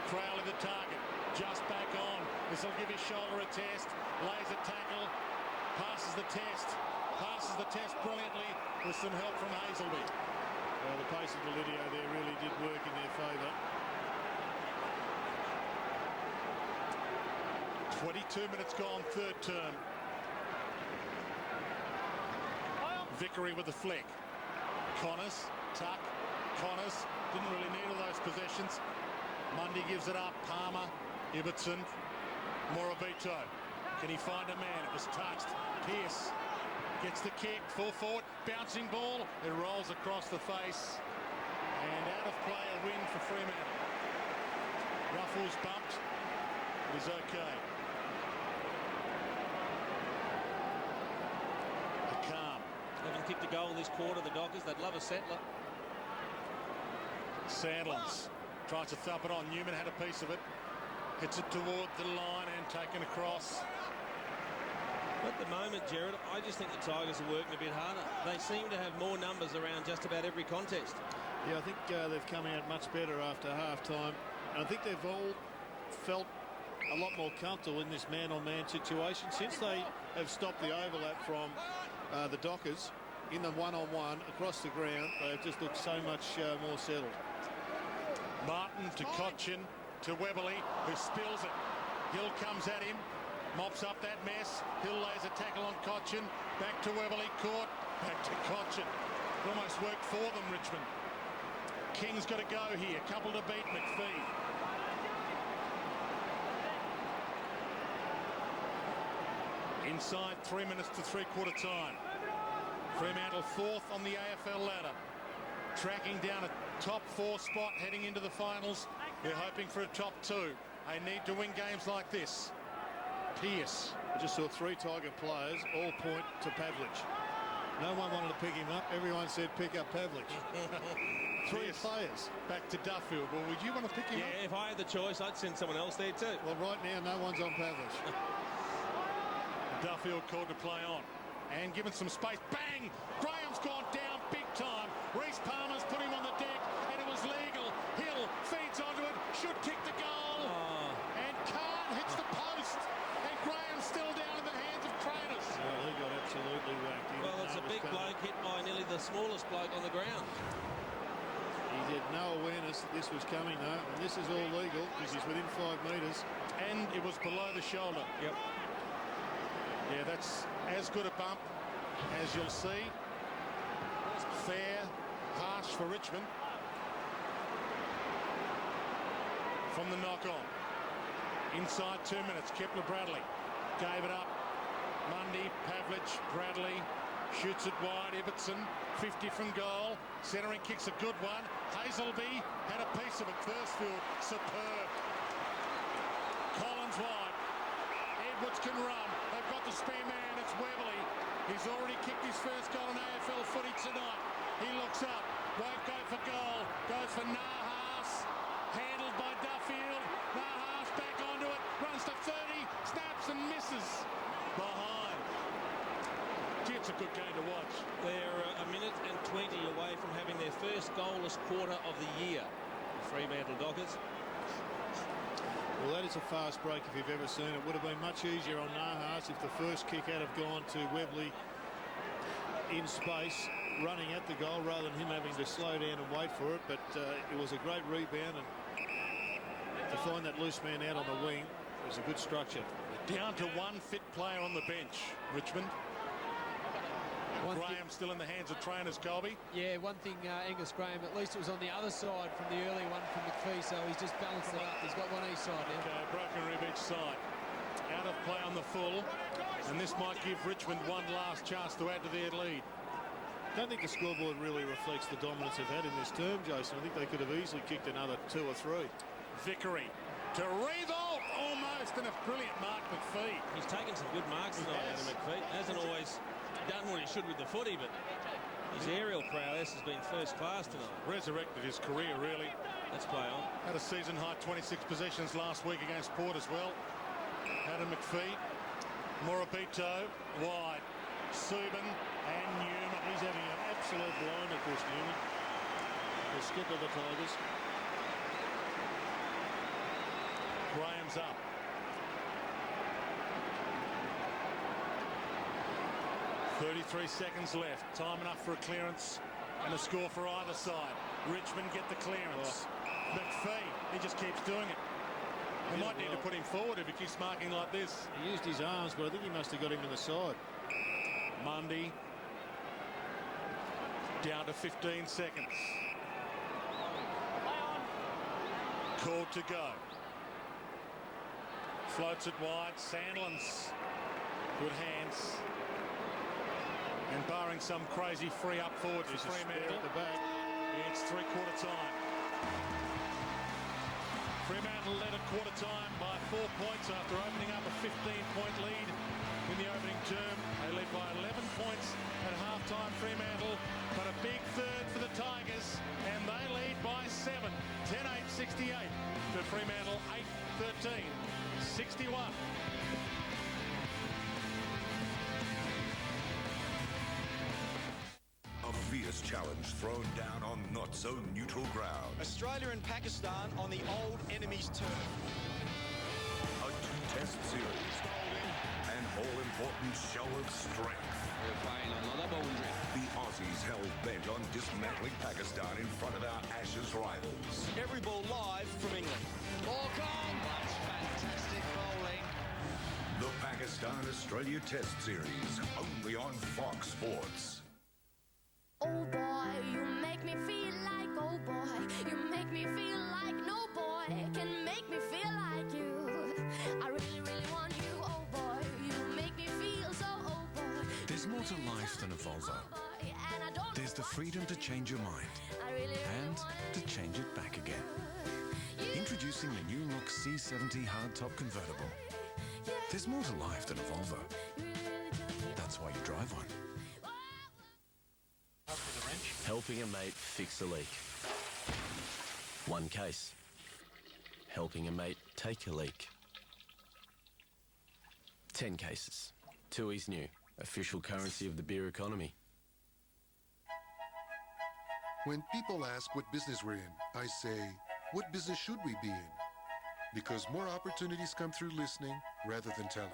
Crowley the target. Just back on. This will give his shoulder a test. Lays a tackle. Passes the test. Passes the test brilliantly with some help from Hazelby. Well, the pace of Validio there really did work in their favour. 22 minutes gone, third term. Vickery with the flick. Connors, Tuck, Connors. Didn't really need all those possessions. Mundy gives it up. Palmer, Ibbotson, Morabito. Can he find a man? It was touched. Pearce gets the kick. Full forward. Bouncing ball. It rolls across the face. And out of play, a win for Fremantle. Ruffles bumped. It is okay. Calm. Haven't kicked a goal this quarter, the Dockers. They'd love a settler. Sandlands tries to thump it on. Newman had a piece of it. Hits it toward the line and taken across. At the moment, Jared, I just think the Tigers are working a bit harder. They seem to have more numbers around just about every contest. Yeah, I think they've come out much better after half-time. And I think they've all felt a lot more comfortable in this man-on-man situation. Since they have stopped the overlap from the Dockers in the one-on-one across the ground, they've just looked so much more settled. Martin to Cochin to Weberly, who spills it. Hill comes at him, mops up that mess. Hill lays a tackle on Cochin. Back to Weberly, caught. Back to Cochin. It almost worked for them, Richmond. King's got to go here. Couple to beat McPhee. Inside 3 minutes to three-quarter time. Fremantle 4th on the AFL ladder. Tracking down a top 4 spot heading into the finals. They're hoping for a top 2. They need to win games like this. Pearce. I just saw 3 Tiger players all point to Pavlich. No one wanted to pick him up. Everyone said pick up Pavlich. Three players. Back to Duffield. Well, would you want to pick him up? Yeah, if I had the choice, I'd send someone else there too. Well, right now, no one's on Pavlich. Duffield called to play on. And given some space. Bang! Graham's gone down big time. Reece Palmer's put him on the deck, and it was legal. Hill feeds onto it, should kick the goal. And Khan hits the post. And Graham's still down in the hands of Craters. Well, he got absolutely whacked. Well, it's a big bloke hit by nearly the smallest bloke on the ground. He had no awareness that this was coming, though. And this is all legal because he's within 5 metres. And it was below the shoulder. Yep. Yeah, that's as good a bump as you'll see. Fair, harsh for Richmond. From the knock-on. Inside 2 minutes, Kepler-Bradley gave it up. Mundy, Pavlich, Bradley shoots it wide. Ibbotson, 50 from goal. Centering kicks a good one. Hazelby had a piece of it. Thursfield, superb. Collins wide. Edwards can run. They've got the spare man. It's Webley. He's already kicked his first goal in AFL footy tonight. He looks up. Won't go for goal. Goes for Nahas. Handled by Duffield. Nahas back onto it. Runs to 30. Snaps and misses. Behind. Gee, it's a good game to watch. They're a minute and 20 away from having their first goalless quarter of the year. The Fremantle Dockers. Well, that is a fast break if you've ever seen it. Would have been much easier on Nahas if the first kick had have gone to Webley in space, running at the goal rather than him having to slow down and wait for it. But it was a great rebound, and to find that loose man out on the wing was a good structure. Down to one fit player on the bench, Richmond. Graham still in the hands of trainers, Colby. Yeah, one thing, Angus Graham, at least it was on the other side from the early one from McPhee, so he's just balanced it up. He's got one each side now. Okay, broken rib each side. Out of play on the full, and this might give Richmond one last chance to add to their lead. I don't think the scoreboard really reflects the dominance they've had in this term, Jason. I think they could have easily kicked another 2 or 3. Vickery to revolt almost, and a brilliant mark McPhee. He's taken some good marks tonight, Adam McPhee. Hasn't always done what he should with the footy, but his aerial prowess has been first class tonight. Resurrected his career, really. Let's play on. Had a season high 26 possessions last week against Port as well. Adam McPhee, Morabito wide, Subin and Newman. He's having an absolute blinder, Chris Newman, the skipper of the Tigers. Graham's up. .33 seconds left. Time enough for a clearance and a score for either side. Richmond get the clearance. McPhee, he just keeps doing it. They might need to put him forward if he keeps marking like this. He used his arms, but I think he must have got him in the side. Mundy. Down to 15 seconds. Called to go. Floats it wide. Sandlin's good hands. And barring some crazy free up forward for Fremantle, at the back. It's three-quarter time. Fremantle led at quarter time by 4 points after opening up a 15-point lead in the opening term. They led by 11 points at half-time, Fremantle, but a big third for the Tigers, and they lead by 7. 10-8-68 to Fremantle, 8-13, 61. A fierce challenge thrown down on not-so-neutral ground. Australia and Pakistan on the old enemy's turf. A 2-test series. An all-important show of strength. We're playing another boundary. The Aussies hell bent on dismantling Pakistan in front of our Ashes rivals. Every ball live from England. Walk on! That's fantastic bowling. The Pakistan-Australia Test Series, only on Fox Sports. Oh boy, you make me feel like, oh boy, you make me feel like no boy can make me feel like you. I really, really want you, oh boy, you make me feel so, oh boy. There's more to life than a Volvo. There's the freedom to change your mind and to change it back again. Introducing the new look C70 hardtop convertible. There's more to life than a Volvo. That's why you drive one. Helping a mate fix a leak. One case. Helping a mate take a leak. 10 cases. Tui's new, official currency of the beer economy. When people ask what business we're in, I say, what business should we be in? Because more opportunities come through listening rather than telling.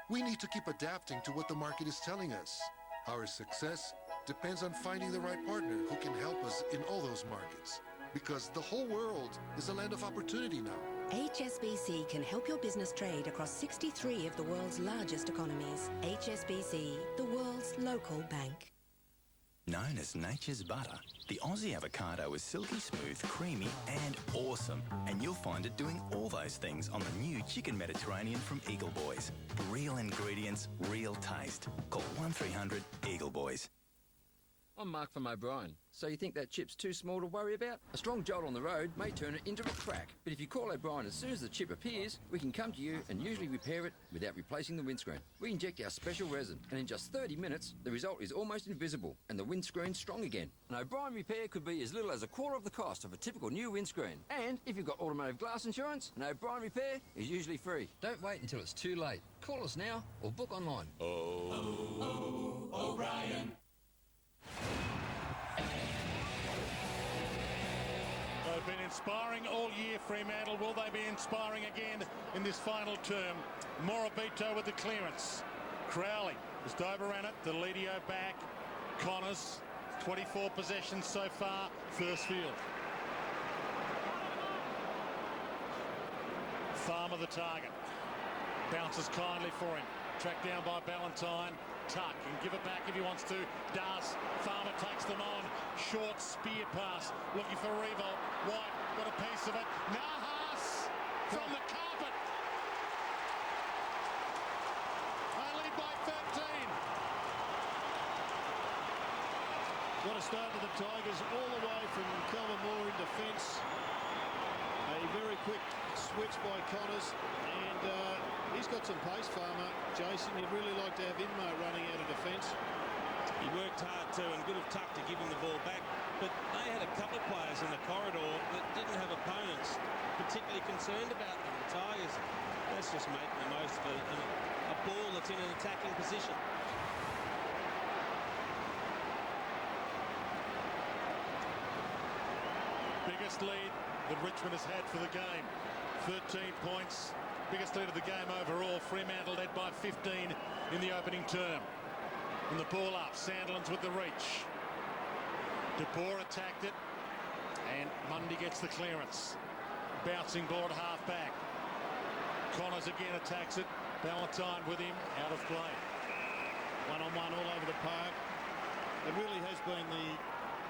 We need to keep adapting to what the market is telling us. Our success depends on finding the right partner who can help us in all those markets. Because the whole world is a land of opportunity now. HSBC can help your business trade across 63 of the world's largest economies. HSBC, the world's local bank. Known as nature's butter, the Aussie avocado is silky smooth, creamy and awesome. And you'll find it doing all those things on the new Chicken Mediterranean from Eagle Boys. Real ingredients, real taste. Call 1300 Eagle Boys. I'm Mark from O'Brien. So you think that chip's too small to worry about? A strong jolt on the road may turn it into a crack. But if you call O'Brien as soon as the chip appears, we can come to you and usually repair it without replacing the windscreen. We inject our special resin, and in just 30 minutes, the result is almost invisible, and the windscreen's strong again. An O'Brien repair could be as little as a quarter of the cost of a typical new windscreen. And if you've got automotive glass insurance, an O'Brien repair is usually free. Don't wait until it's too late. Call us now or book online. O'Brien. They've been inspiring all year, Fremantle. Will they be inspiring again in this final term? Morabito with the clearance. Crowley just overran it. Deledio back. Connors, 24 possessions so far. First field. Farmer the target. Bounces kindly for him. Tracked down by Ballantyne. Tuck and give it back if he wants to. Does. Farmer takes them on. Short spear pass. Looking for Revolt. White got a piece of it. Nahas from the carpet. They lead by 13. What a start to the Tigers all the way from Calvin Moore in defence. A very quick switch by Connors, and he's got some pace, Farmer. Jason, you'd really like to have Inmo running out of defence. He worked hard too, and good of Tuck to give him the ball back. But they had a couple of players in the corridor that didn't have opponents particularly concerned about them. The Tigers, that's just making the most of a ball that's in an attacking position. Biggest lead that Richmond has had for the game. 13 points. Biggest lead of the game overall. Fremantle led by 15 in the opening term. And the ball up. Sandlands with the reach. De Boer attacked it. And Mundy gets the clearance. Bouncing ball at half back. Connors again attacks it. Ballantyne with him. Out of play. One-on-one all over the park. It really has been the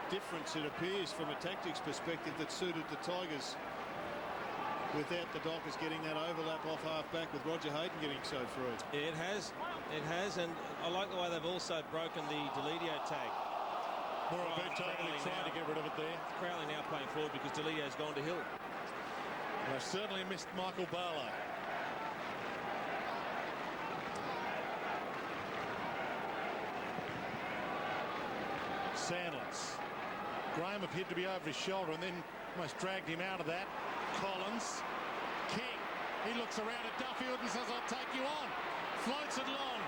difference, it appears, from a tactics perspective that suited the Tigers, without the Dockers getting that overlap off half-back with Roger Hayden getting so through. It has, and I like the way they've also broken the Deledio tag. Morabito really trying to get rid of it there. Crowley now playing forward because Delidio's gone to Hill. They've certainly missed Michael Barlow. Sandlands. Graham appeared to be over his shoulder and then almost dragged him out of that. Collins. King. He looks around at Duffield and says, I'll take you on. Floats it long.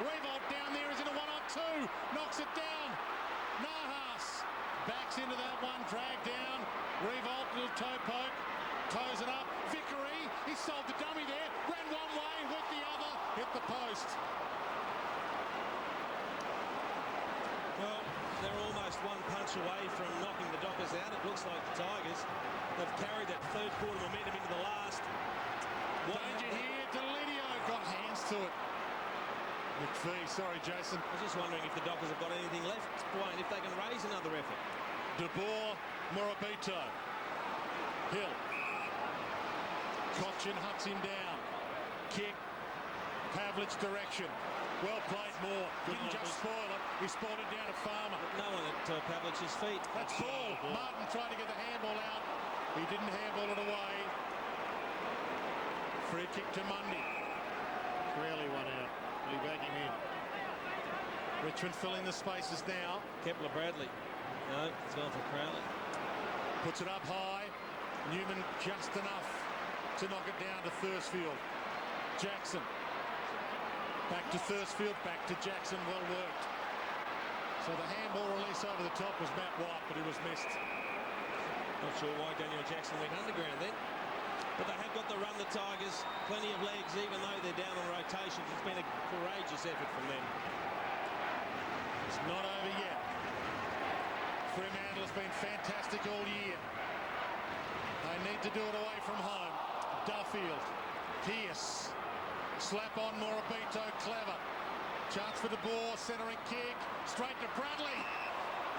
Revolt down there is in a 1-on-2. Knocks it down. Nahas backs into that one. Dragged down. Revolt, little toe poke. Toes it up. Vickery. He sold the dummy there. Ran one way, went the other. Hit the post. Well, they're almost one punch away from knocking the Dockers out. It looks like the Tigers. They've carried that third quarter momentum into the last. Danger here. Deledio got hands to it. McPhee, sorry, Jason. I was just wondering if the Dockers have got anything left, Dwayne, if they can raise another effort. De Boer, Morabito. Hill. Cochin huts him down. Kick. Pavlich direction. Well played, Moore. Didn't just spoil it. He spoiled it down to Farmer. No one at Pavlich's feet. That's ball. Martin tried to get the handball out. He didn't handball it away. Free kick to Mundy. Crowley one out. Will he back him in? Richmond filling the spaces now. Kepler Bradley. No, it's gone for Crowley. Puts it up high. Newman just enough to knock it down to Thursfield. Jackson. Back to Thursfield, back to Jackson, well worked. So the handball release over the top was Matt White, but it was missed. Not sure why Daniel Jackson went underground then. But they have got the run, the Tigers. Plenty of legs, even though they're down on rotations. It's been a courageous effort from them. It's not over yet. Fremantle has been fantastic all year. They need to do it away from home. Duffield, Pearce, slap on Morabito, clever. Chance for De Boer, centering kick, straight to Bradley.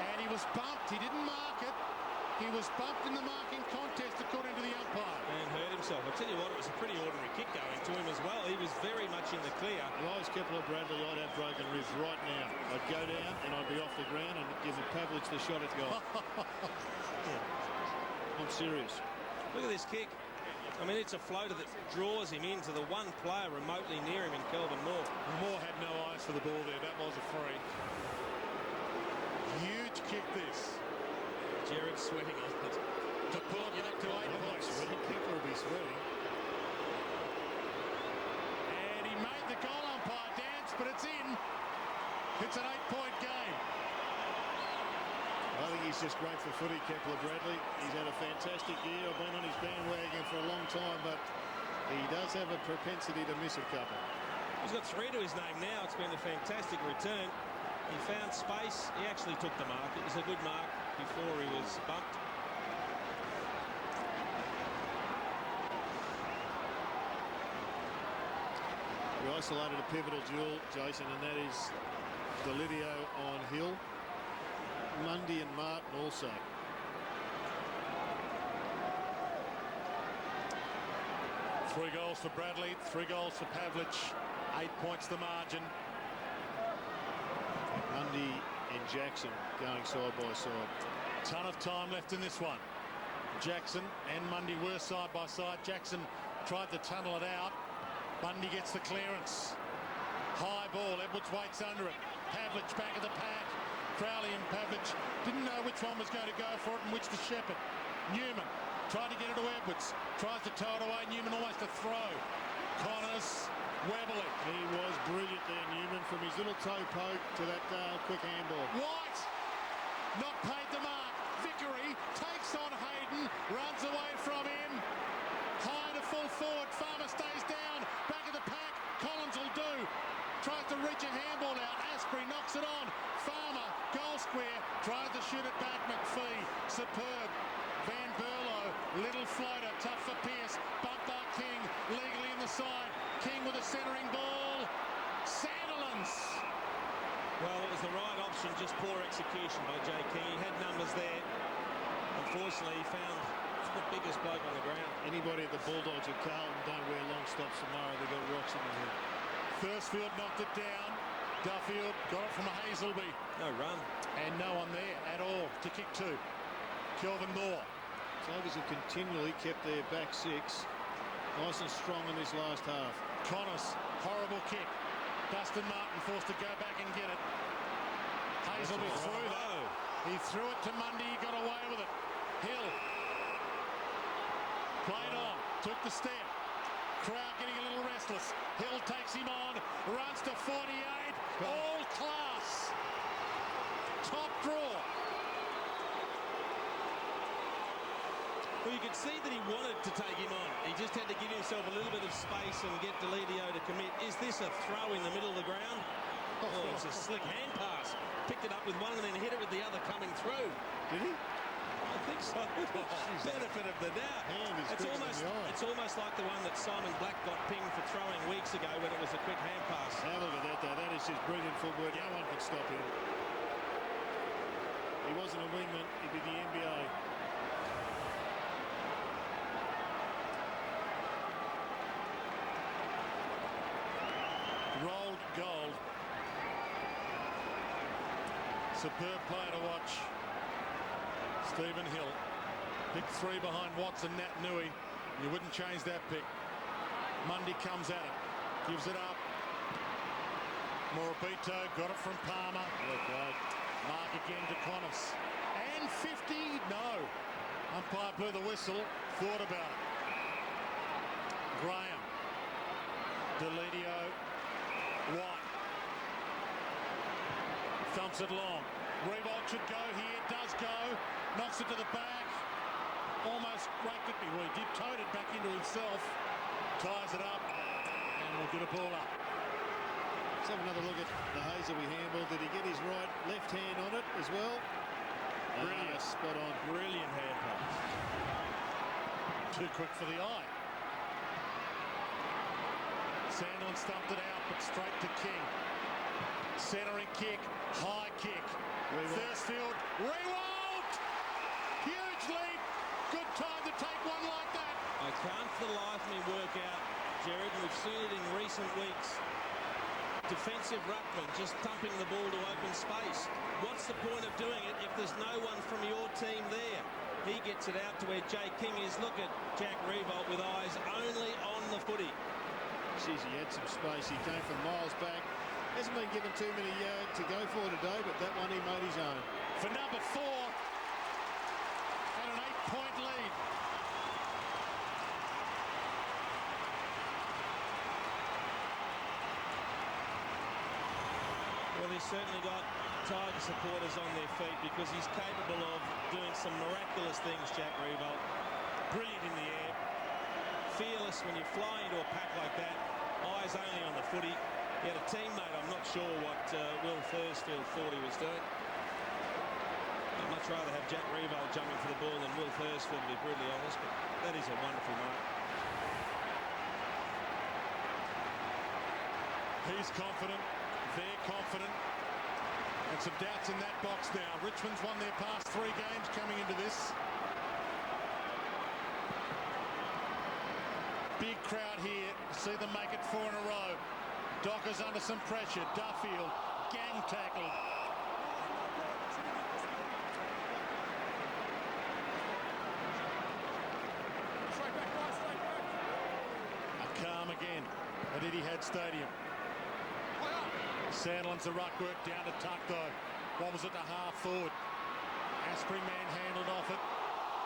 And he was bumped, he didn't mark it. He was bumped in the marking contest according to the umpire. And hurt himself. I'll tell you what, it was a pretty ordinary kick going to him as well. He was very much in the clear. If I was Kepler Bradley, I'd have broken ribs right now. I'd go down and I'd be off the ground and give Pavlich the shot at goal. I'm serious. Look at this kick. I mean, it's a floater that draws him into the one player remotely near him in Kelvin Moore. Moore had no eyes for the ball there. That was a free. Huge kick this. Jared sweating on it. To pull it back to 8 points. Kepler will be sweating. And he made the goal umpire dance, but it's in. It's an 8-point game. I think he's just great for footy, Kepler Bradley. He's had a fantastic year. I've been on his bandwagon for a long time, but he does have a propensity to miss a couple. He's got 3 to his name now. It's been a fantastic return. He found space. He actually took the mark. It was a good mark before he was bumped. We isolated a pivotal duel, Jason, and that is Delidio on Hill. Mundy and Martin also. Three goals for Bradley, 3 goals for Pavlich, 8 points the margin. Mundy and Jackson going side by side. Ton of time left in this one. Jackson and Mundy were side by side. Jackson tried to tunnel it out. Mundy gets the clearance. High ball, Edwards waits under it. Pavlich back of the pack. Crowley and Pavlich didn't know which one was going to go for it and which to shepherd. Newman tried to get it to Edwards. Tries to tow it away. Newman almost a throw. Connors, Webley. He was brilliant there, Newman, from his little toe poke to that quick handball. White not paid the mark. Vickery takes on Hayden, runs away from him. High to full forward. Farmer stays down. Back of the pack. Collins will do. Tries to reach a handball out. Asprey knocks it on. Farmer, goal square. Tries to shoot it back. McPhee, superb. Van Berlo, little floater. Tough for Pearce. Bumped by King. Legally in the side. King with a centering ball. Sandilands. Well, it was the right option, just poor execution by Jay King. He had numbers there. Unfortunately, he found the biggest bloke on the ground. Anybody at the Bulldogs at Carlton don't wear long stops tomorrow. They've got rocks in their head. Thursfield knocked it down. Duffield got it from Hazelby. No run. And no one there at all to kick to. Kelvin Moore. Tigers have continually kept their back six nice and strong in this last half. Connors, horrible kick. Dustin Martin forced to go back and get it. Hazelby threw that. He threw it to Mundy. He got away with it. Hill. Played on. Took the step. Crowd getting a little restless. Hill takes him on. Runs to 48. All class. Top draw. Well, you could see that he wanted to take him on. He just had to give himself a little bit of space and get Delidio to commit. Is this a throw in the middle of the ground? Oh, it's a slick hand pass. Picked it up with one and then hit it with the other coming through. Did he? I think so. Benefit of the doubt. It's almost like the one that Simon Black got pinged for throwing weeks ago when it was a quick hand pass. Have a look at that, though. That is just brilliant footwork. No one can stop him. He wasn't a wingman. He'd be the NBA. Rolled gold. Superb player to watch. Stephen Hill. Pick 3 behind Watson, Nat Nui. You wouldn't change that pick. Mundy comes at it. Gives it up. Morabito got it from Palmer. Okay. Mark again to Connors. And 50. No. Umpire blew the whistle, thought about it. Graham, Deledio, White. Thumps it long. Revolt should go here, does go. Knocks it to the back. Almost raked it. Well, he did tote it back into himself. Ties it up. And we'll get a ball up. Let's have another look at the Hazelby handball. Did he get his left hand on it as well? Brilliant. Spot on. Brilliant hand pass. Too quick for the eye. Sandlin stumped it out, but straight to King. Centering kick, high kick. Thursfield, Rewalt! Huge lead. Good time to take one like that. I can't for the life of me work out, Jared, and we've seen it in recent weeks. Defensive ruckman just thumping the ball to open space. What's the point of doing it if there's no one from your team there? He gets it out to where Jay King is. Look at Jack Revolt with eyes only on the footy. Geez, he had some space. He came from miles back. Hasn't been given too many to go for today, but that one he made his own. For number 4, and an 8-point lead. Well, he's certainly got Tiger supporters on their feet because he's capable of doing some miraculous things, Jack Revolt. Brilliant in the air. Fearless when you fly into a pack like that. Eyes only on the footy. He had a teammate, I'm not sure what Will Thursfield thought he was doing. I'd much rather have Jack Revolt jumping for the ball than Will Thursfield, to be brutally honest, but that is a wonderful night. He's confident, they're confident, and some doubts in that box now. Richmond's won their past 3 games coming into this. Big crowd here, see them make it 4 in a row. Dockers under some pressure. Duffield, gang tackled. A calm again at Etihad Stadium. Sandlin's a ruck work down to tuck though. Wobbles it to half forward. Aspring manhandled off it.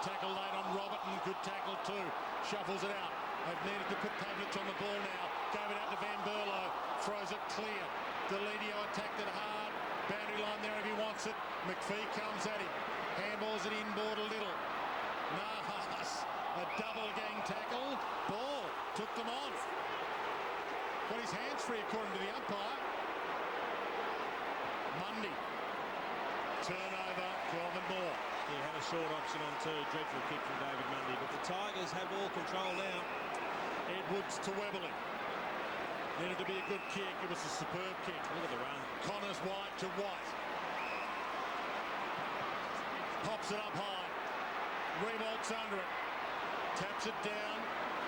Tackle late on Robertson. Good tackle too. Shuffles it out. They've needed to put Pavlich on the ball now. Gave it out to Van Berlo. Throws it clear. Deledio attacked it hard. Boundary line there if he wants it. McPhee comes at him. Handballs it inboard a little. Nahas. A double gang tackle. Ball. Took them on. Got his hands free according to the umpire. Mundy. Turnover. Kelvin Moore. He had a short option on 2. Dreadful kick from David Mundy. But the Tigers have ball control now. Edwards to Weberly. Needed to be a good kick. It was a superb kick. Look at the run. Connors White to White. Pops it up high. Revolts under it. Taps it down.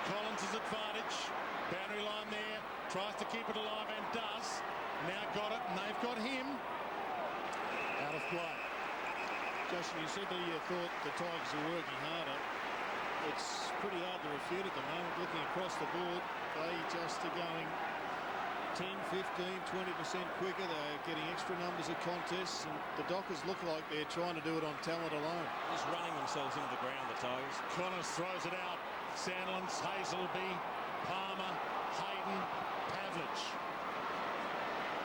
Collins' advantage. Boundary line there. Tries to keep it alive and does. Now got it and they've got him. Out of play. Justin, you said that you thought the Tigers were working harder. It's pretty hard to refute at the moment. Looking across the board, they just are going 10, 15, 20% quicker. They're getting extra numbers of contests, and the Dockers look like they're trying to do it on talent alone. Just running themselves into the ground, the Tigers. Connors throws it out. Sandlins, Hazelby, Palmer, Hayden, Pavlich.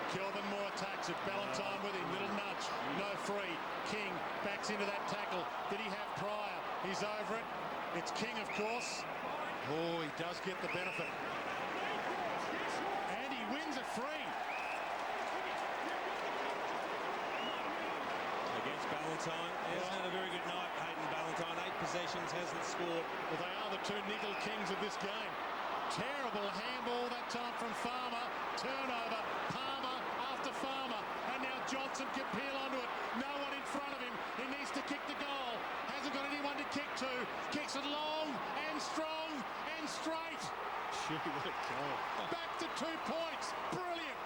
Kelvin Moore attacks it. Ballantyne with him. Little nudge. No free. King backs into that tackle. Did he have Pryor? He's over it. It's King, of course. Oh, he does get the benefit. And he wins a free. Against Ballantyne. He hasn't had a very good night, Hayden Ballantyne. 8 possessions, hasn't scored. Well, they are the 2 nickel kings of this game. Terrible handball that time from Farmer. Turnover. Palmer after Farmer. And now Johnson can peel onto it. No one in front of him. He needs to kick the goal. Hasn't got anyone to kick to. Kicks it long and strong and straight. Gee, what a goal. Back to 2 points. Brilliant.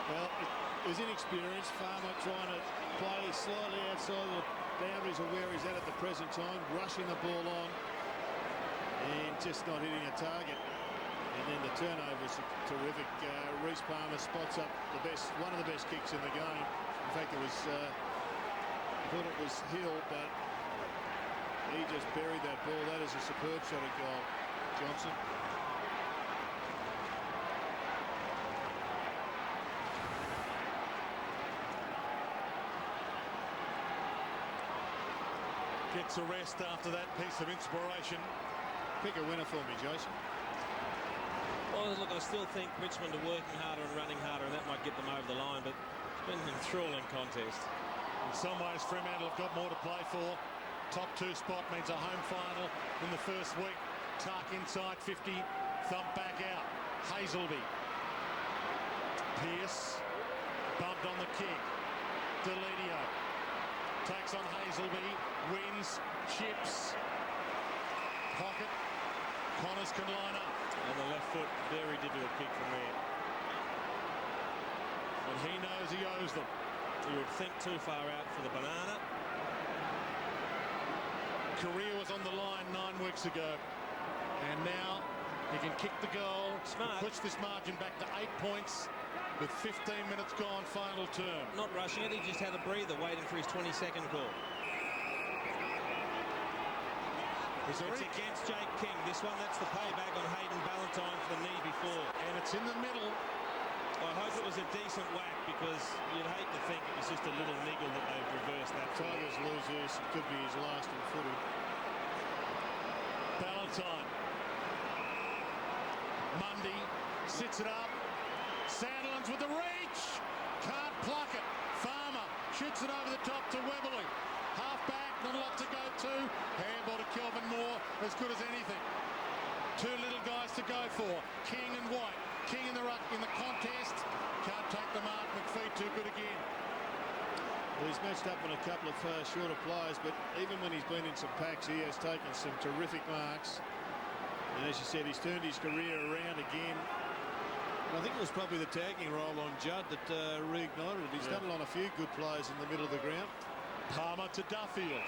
Well, it was inexperienced. Farmer trying to play slightly outside the boundaries of where he's at the present time. Rushing the ball on. And just not hitting a target. And then the turnover's terrific. Reece Palmer spots up one of the best kicks in the game. In fact, it was thought it was Hill, but he just buried that ball. That is a superb shot at goal, Johnson. Gets a rest after that piece of inspiration. Pick a winner for me, Jason. Well, look, I still think Richmond are working harder and running harder, and that might get them over the line, but it's been an enthralling contest. In some ways, Fremantle have got more to play for. Top 2 spot means a home final in the first week. Tuck inside 50, thump back out. Hazelby. Pearce bumped on the kick. Deledio takes on Hazelby, wins, chips. Pocket. Connors can line up. On the left foot, very difficult kick from there. And he knows he owes them. You would think too far out for the banana. Career was on the line 9 weeks ago. And now he can kick the goal. Smart. Push this margin back to 8 points with 15 minutes gone, final term. Not rushing it, he just had a breather waiting for his 22nd call. It's against Jake King. This one, that's the payback on Hayden Ballantyne for the knee before. And it's in the middle. I hope it was a decent whack, because you'd hate to think it was just a little niggle that they've reversed that. Tigers lose this. It could be his last in footy. Ballantyne. Mundy sits it up. Sandlands with the reach. Can't pluck it. Farmer shoots it over the top to Webley. Half back, not a lot to go to. Handball to Kelvin Moore, as good as anything. 2 little guys to go for. King and White. King in the ruck in the contest. Can't take the mark. McPhee too good again. Well, he's matched up on a couple of shorter players, but even when he's been in some packs, he has taken some terrific marks. And as you said, he's turned his career around again. And I think it was probably the tagging role on Judd that reignited it. He's done it on a few good players in the middle of the ground. Palmer to Duffield.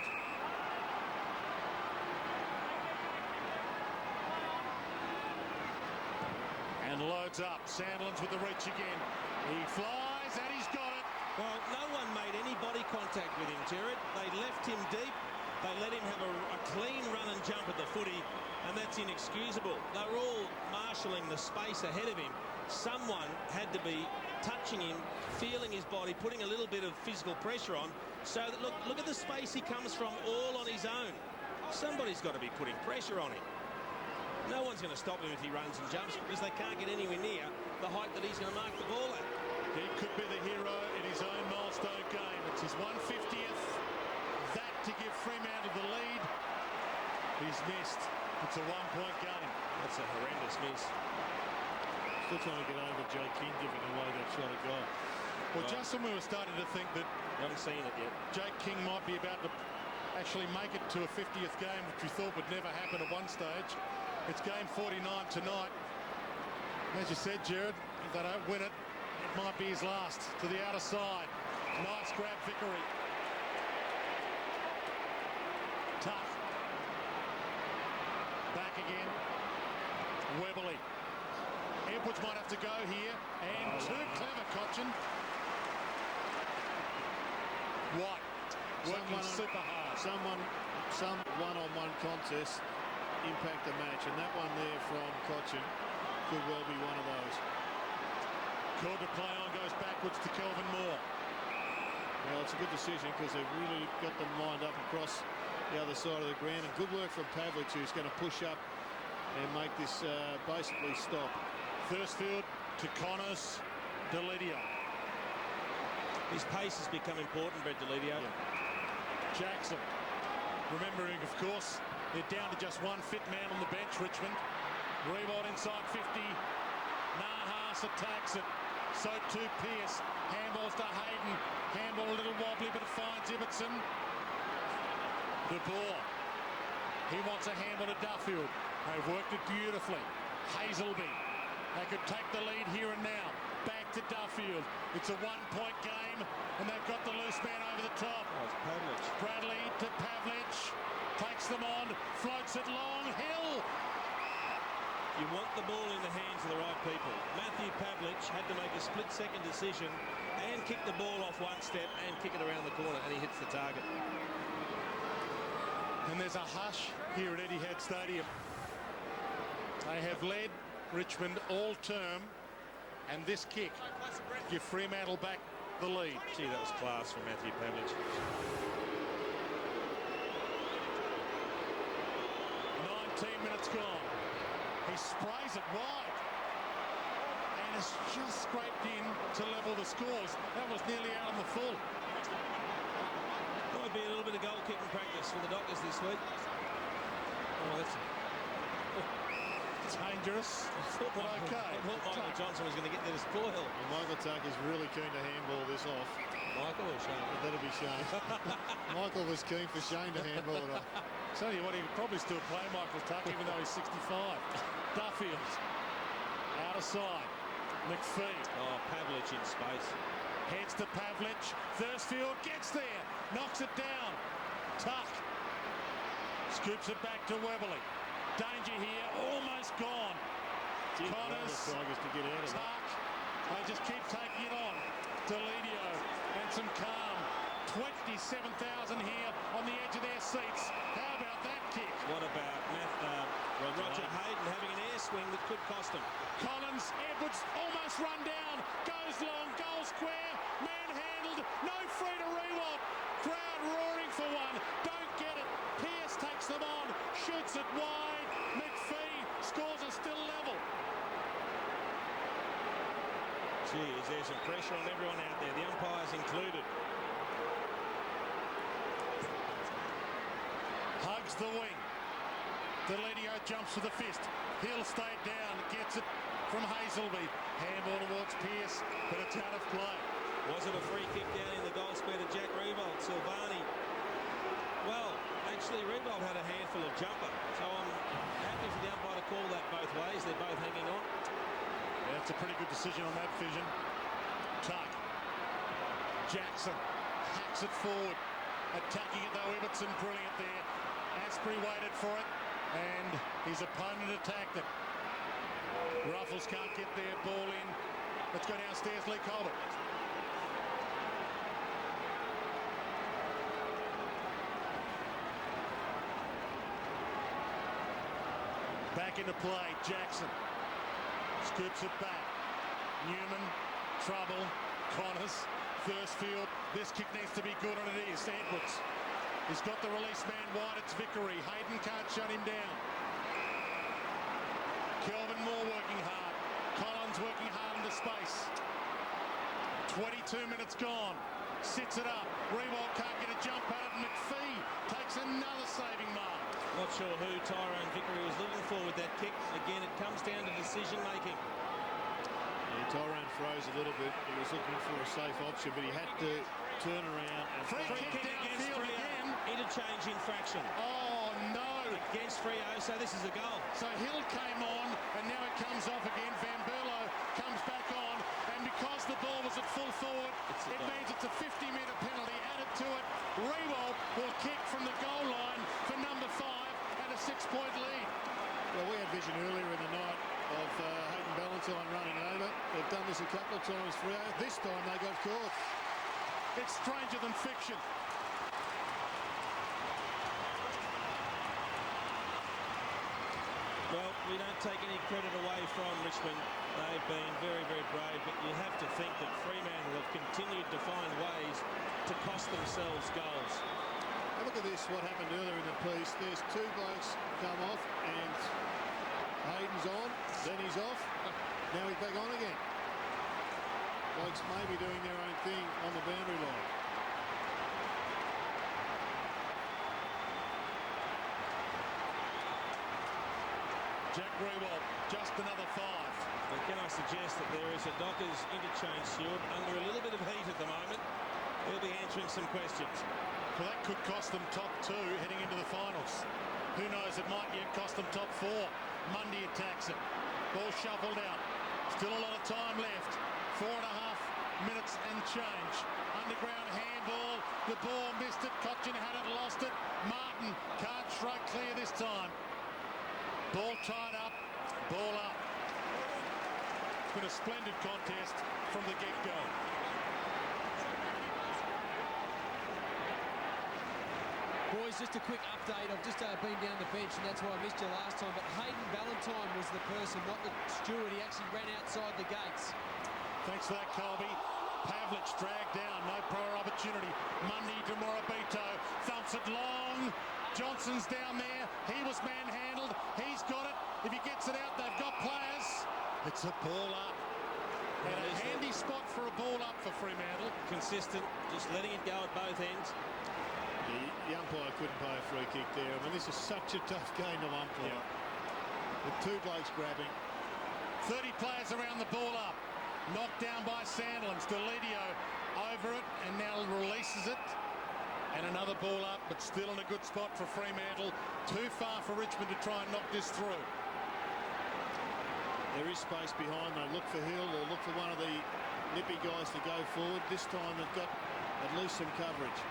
And loads up. Sandlands with the reach again. He flies and he's got it. Well, no one made any body contact with him, Jared. They left him deep. They let him have a clean run and jump at the footy, and that's inexcusable. They were all marshalling the space ahead of him. Someone had to be touching him, feeling his body, putting a little bit of physical pressure on, so that, look at the space he comes from all on his own. Somebody's got to be putting pressure on him. No one's going to stop him if he runs and jumps, because they can't get anywhere near the height that he's going to mark the ball at. He could be the hero in his own milestone game. It's his 150th. That to give Fremantle the lead. He's missed. It's a 1-point game. That's a horrendous miss. Still trying to get over Jake King giving away that shot at goal. Well, Justin, we were starting to think that I haven't seen it yet. Jake King might be about to actually make it to a 50th game, which we thought would never happen at one stage. It's game 49 tonight. As you said, Jared, if they don't win it, it might be his last. To the outer side. Nice grab, Vickery. Tough. Back again. Webley. Edwards might have to go here. And too clever, Cochin. White. Working super hard. Some one-on-one contest impact the match, and that one there from Cochin could well be one of those. Called to play on, goes backwards to Kelvin Moore. Well, it's a good decision because they've really got them lined up across the other side of the ground, and good work from Pavlich, who's going to push up and make this basically stop. Thursfield to Connors, Deledio. His pace has become important, Brett Deledio. Jackson. Remembering, of course, they're down to just one fit man on the bench, Richmond. Rebold inside 50. Nahas attacks it. So too Pearce. Handballs to Hayden. Handball a little wobbly, but it finds Ibbotson. De Boer. He wants a handball to Duffield. They've worked it beautifully. Hazelby. They could take the lead here and now. Back to Duffield. It's a 1-point game, and they've got the loose man over the top. Oh, it's Pavlich. Bradley to Pavlich. Takes them on. Floats it long. Hill. You want the ball in the hands of the right people. Matthew Pavlich had to make a split-second decision and kick the ball off one step and kick it around the corner, and he hits the target. And there's a hush here at Etihad Stadium. They have led Richmond all term, and this kick give Fremantle back the lead. Gee, that was class from Matthew Pavlich. 19 minutes gone. He sprays it wide. And it's just scraped in to level the scores. That was nearly out on the full. Might be a little bit of goal kicking practice for the Dockers this week. Oh, that's dangerous. Okay. I thought Michael Johnson was going to get there to spoil. Well, Michael Tuck is really keen to handball this off. Michael or Shane? That'll be Shane. Michael was keen for Shane to handball it off. Tell you what, he could probably still play Michael Tuck even though he's 65. Duffield out of side. McPhee. Oh, Pavlich in space. Heads to Pavlich. Thursfield gets there. Knocks it down. Tuck. Scoops it back to Weberly. Danger here. Almost gone. Connors. Tigers to get out of Tuck. They just keep taking it on. Deledio and some calm. 27,000 here on the edge of their seats. How about that kick? What about Roger Hayden having an air swing that could cost him? Collins, Edwards almost run down. Goes long, goal square. Manhandled. No free to Rewalt. Crowd roaring for one. Don't get it. Pearce takes them on. Shoots it wide. McPhee scores are still level. Geez, there's some pressure on everyone out there, the umpires included. Hugs the wing. Deledio jumps with the fist. Hill stayed down, gets it from Hazelby. Handball towards Pearce, but it's out of play. Was it a free kick down in the goal square to Jack Rewalt? Silvani. Well, actually, Rewalt had a handful of jumper, so I'm happy for the umpire to call that both ways. They're both hanging on. Yeah, that's a pretty good decision on that vision. Tuck. Jackson hacks it forward. Attacking it though, Everton brilliant there. Asprey waited for it, and his opponent attacked it. Ruffles can't get there, ball in. Let's go downstairs, Lee Colbert. Back into play, Jackson. Scoops it back. Newman, trouble, Connors, Thursfield. This kick needs to be good, and it is. Edwards. He's got the release man wide. It's Vickery. Hayden can't shut him down. Kelvin Moore working hard. Collins working hard into space. 22 minutes gone. Sits it up. Rewalt can't get a jump at it. McPhee takes another saving mark. Not sure who Tyrone Vickery was looking for with that kick. Again, it comes down to decision making. Yeah, Tyrone froze a little bit. He was looking for a safe option, but he had to turn around and Free kick against Freo. Interchange infraction. Oh no! Against Freo, so this is a goal. So Hill came on, and now it comes off again. Van Berlo comes back on, and because the ball was at full forward, it means it's a 50-metre penalty added to it. Rewalt will kick from the goal line for number 5 and a 6-point lead. Well, we had vision earlier in the night of Hayden Ballantyne running over. They've done this a couple of times for Freo. This time they got caught. It's stranger than fiction. Well, we don't take any credit away from Richmond. They've been very, very brave, but you have to think that Fremantle have continued to find ways to cost themselves goals. Now look at this, what happened earlier in the piece. There's two blokes come off, and Hayden's on, then he's off. Now he's back on again. Blokes may be doing their own thing on the boundary line. Jack Rewalt, just another 5. But can I suggest that there is a Dockers interchange steward under a little bit of heat at the moment? He'll be answering some questions. Well, that could cost them top 2 heading into the finals. Who knows, it might yet cost them top 4. Mundy attacks it. Ball shuffled out. Still a lot of time left. 4.5 minutes and change. Underground handball. The ball missed it. Cochin had it, lost it. Martin can't strike clear this time. Ball tied up. Ball been a splendid contest from the get-go. Boys, just a quick update. I've just been down the bench, and that's why I missed you last time. But Hayden Valentine was the person, not the steward. He actually ran outside the gates. Thanks for that, Colby. Pavlich dragged down, no prior opportunity. Mundy to Morabito, thumps it long. Johnson's down there. He was manhandled. He's got it. If he gets it out, they've got players. It's a ball up. And a handy spot for a ball up for Fremantle. Consistent, just letting it go at both ends. The umpire couldn't play a free kick there. I mean, this is such a tough game to umpire. Yeah. With two blokes grabbing. 30 players around the ball up. Knocked down by Sandlands. Deledio over it and now releases it. And another ball up, but still in a good spot for Fremantle. Too far for Richmond to try and knock this through. There is space behind. They look for Hill or look for one of the nippy guys to go forward. This time they've got at least some coverage.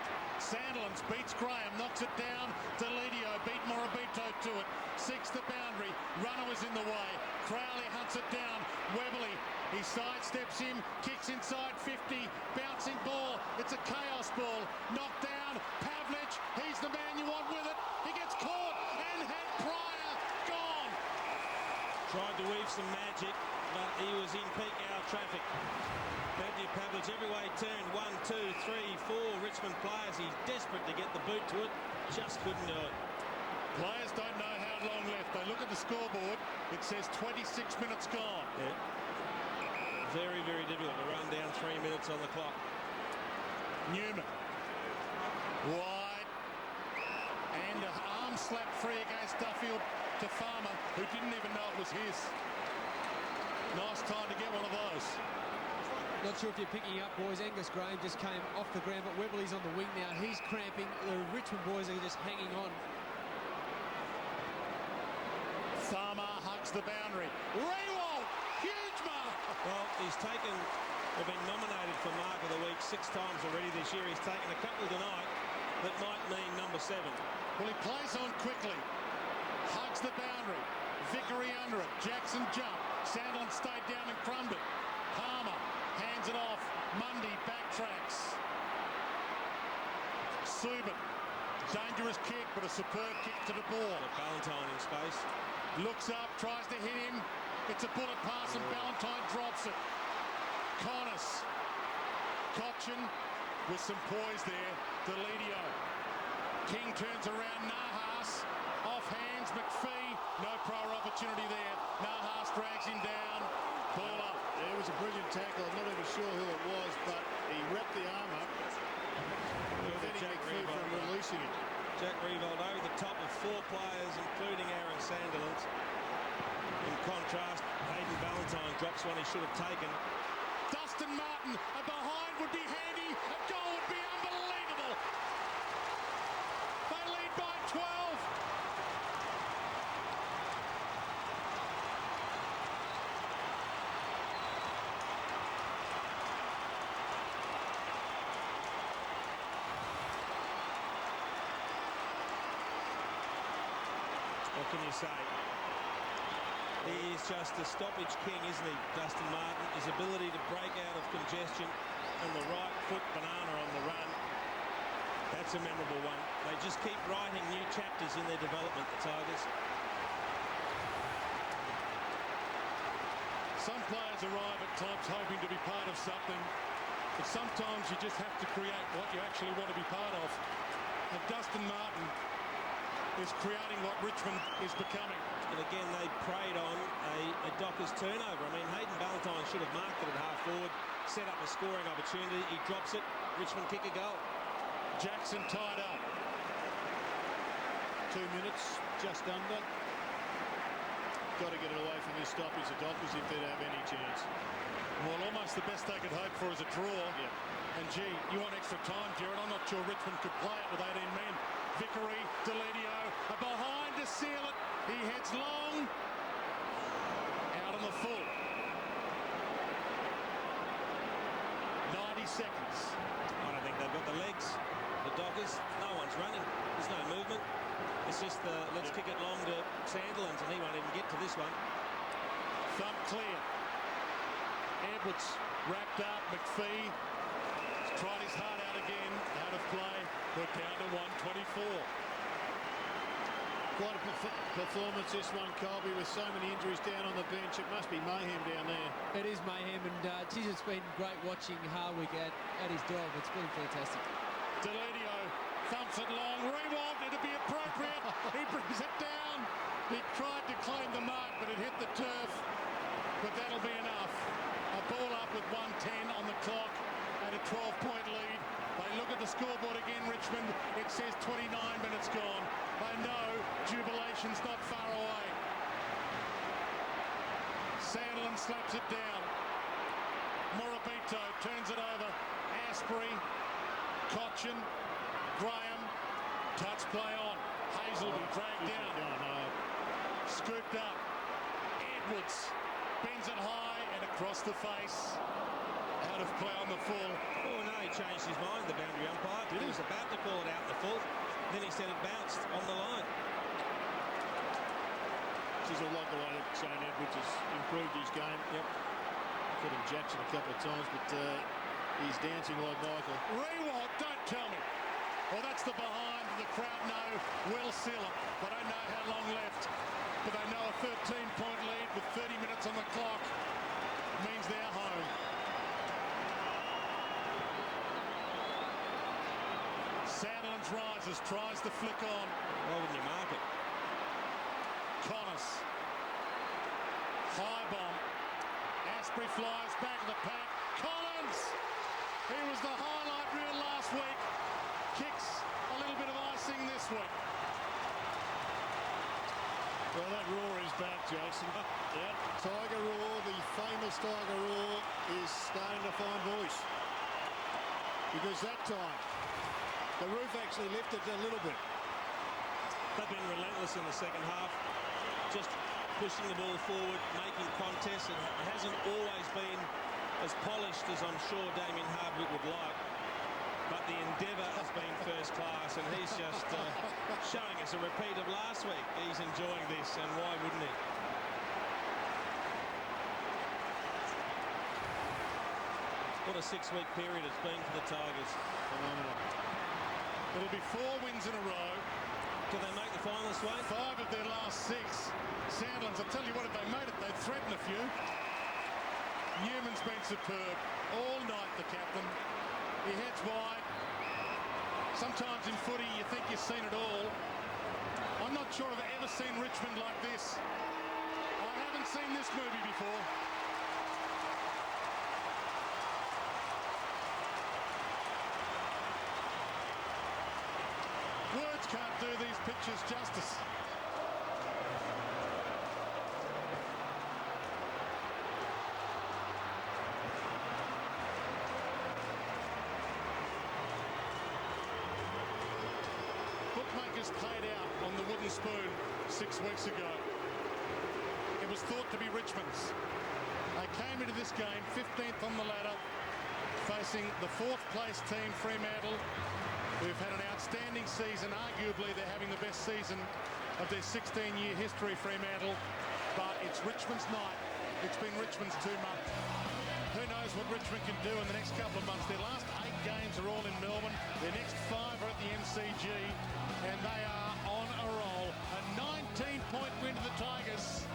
Sandlands beats Graham, knocks it down. Deledio beat Morabito to it. Seeks the boundary. Runner was in the way. Crowley hunts it down. Webley, he sidesteps him, kicks inside 50. Bouncing ball. It's a chaos ball. Knocked down. Pavlich, he's the man you want with it. He gets caught and had Pryor gone. Tried to weave some magic, but he was in peak hour traffic. Matthew Pavlich every way turned. 1, 2, 3, 4 Richmond players. He's desperate to get the boot to it. Just couldn't do it. Players don't know how long left. They look at the scoreboard. It says 26 minutes gone. Yeah. Very, very difficult to run down 3 minutes on the clock. Newman. Wide. And an arm slap free against Duffield to Farmer, who didn't even know it was his. Nice time to get one of those. Not sure if you're picking up, boys. Angus Graham just came off the ground, but Webley's on the wing now. He's cramping. The Richmond boys are just hanging on. Farmer hugs the boundary. Rewald! Huge mark! Well, he's taken, they've been nominated for Mark of the Week 6 times already this year. He's taken a couple tonight that might mean number 7. Well, he plays on quickly. Hugs the boundary. Vickery under it. Jackson jump. Sandland stayed down and crumbed it. Palmer hands it off. Mundy backtracks. Subin. Dangerous kick, but a superb kick to the ball. Valentine in space. Looks up, tries to hit him. It's a bullet pass and Valentine drops it. Connors. Cochin with some poise there. Deledio. King turns around. Nahas. Off hands. McPhee. No prior opportunity there. Nahas drags him down. Ball up. It was a brilliant tackle. I'm not even sure who it was, but he wrapped the arm up. Jack McPhee from releasing it. Jack Riewoldt over the top of 4 players, including Aaron Sandilands. In contrast, Hayden Valentine drops one he should have taken. Dustin Martin, a behind would be handy. A goal would be unbelievable. They lead by 12. What can you say? He is just a stoppage king, isn't he, Dustin Martin? His ability to break out of congestion and the right foot banana on the run. That's a memorable one. They just keep writing new chapters in their development, the Tigers. Some players arrive at clubs hoping to be part of something, but sometimes you just have to create what you actually want to be part of. And Dustin Martin is creating what Richmond is becoming. And again, they preyed on a Dockers turnover. I mean, Hayden Valentine should have marked it at half forward, set up a scoring opportunity. He drops it. Richmond kick a goal. Jackson tied up. 2 minutes, just under. Got to get it away from this stoppage, the Dockers, if they'd have any chance. Well, almost the best they could hope for is a draw. Yeah. And gee, you want extra time, Jared. I'm not sure Richmond could play it with 18 men. Vickery, Deledio, a behind to seal it. He heads long. Out on the full. 90 seconds. I don't think they've got the legs. The Dockers, no one's running. There's no movement. It's just the let's kick it long to Sandilands, and he won't even get to this one. Thump clear. Edwards wrapped up. McPhee has tried his heart out again. Out of play. We're down to 124. Quite a performance this one, Colby, with so many injuries down on the bench. It must be mayhem down there. It is mayhem, and geez, it's been great watching Hardwick at his job. It's been fantastic. Deledio thumps it long. Rewalt, it'll be appropriate. He brings it down. He tried to claim the mark, but it hit the turf. But that'll be enough. A ball up with 1:10 on the clock and a 12-point lead. They look at the scoreboard again, Richmond. It says 29 minutes gone. They know jubilation's not far away. Sandlin slaps it down. Morabito turns it over. Asprey, Cochin, Graham, touch play on. Hazelby dragged down. Scooped up. Edwards bends it high and across the face. Out of play on the full. Oh no, he changed his mind, the boundary umpire. He was about to call it out in the full. Then he said it bounced on the line. This is a lot the way that Shane Edwards has improved his game. Yep. Put him Jackson a couple of times, but he's dancing like Michael. Rewalt, don't tell me. Well, that's the behind. The crowd know we'll seal it. They don't know how long left, but they know a 13-point lead with 30 minutes on the clock means they're home. Sandlands rises, tries to flick on. Why wouldn't you mark it? Connors. High bomb. Asprey flies back of the pack. Collins! He was the highlight reel last week. Kicks a little bit of icing this week. Well, that roar is back, Jason. Yep. Tiger roar, the famous Tiger roar, is starting to find voice. Because that time, the roof actually lifted a little bit. They've been relentless in the second half. Just pushing the ball forward, making contests. It hasn't always been as polished as I'm sure Damien Hardwick would like. But the endeavour has been first class, and he's just showing us a repeat of last week. He's enjoying this, and why wouldn't he? What a 6-week period it's been for the Tigers. Phenomenal. It'll be 4 wins in a row. Do they make the final this way? 5 of their last 6. Sandlands, I tell you what, if they made it, they'd threaten a few. Newman's been superb all night, the captain. He heads wide. Sometimes in footy, you think you've seen it all. I'm not sure I've ever seen Richmond like this. I haven't seen this movie before. Words can't do these pictures justice. Bookmakers paid out on the wooden spoon 6 weeks ago. It was thought to be Richmond's. They came into this game 15th on the ladder, facing the 4th place team, Fremantle, who've had an outstanding season. Arguably, they're having the best season of their 16-year history, Fremantle. But it's Richmond's night. It's been Richmond's 2 months. Who knows what Richmond can do in the next couple of months. Their last 8 games are all in Melbourne. Their next 5 are at the MCG. And they are on a roll. A 19-point win to the Tigers.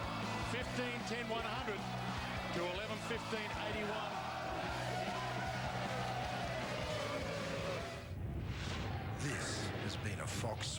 15-10-100 to 11-15-81. This has been a Fox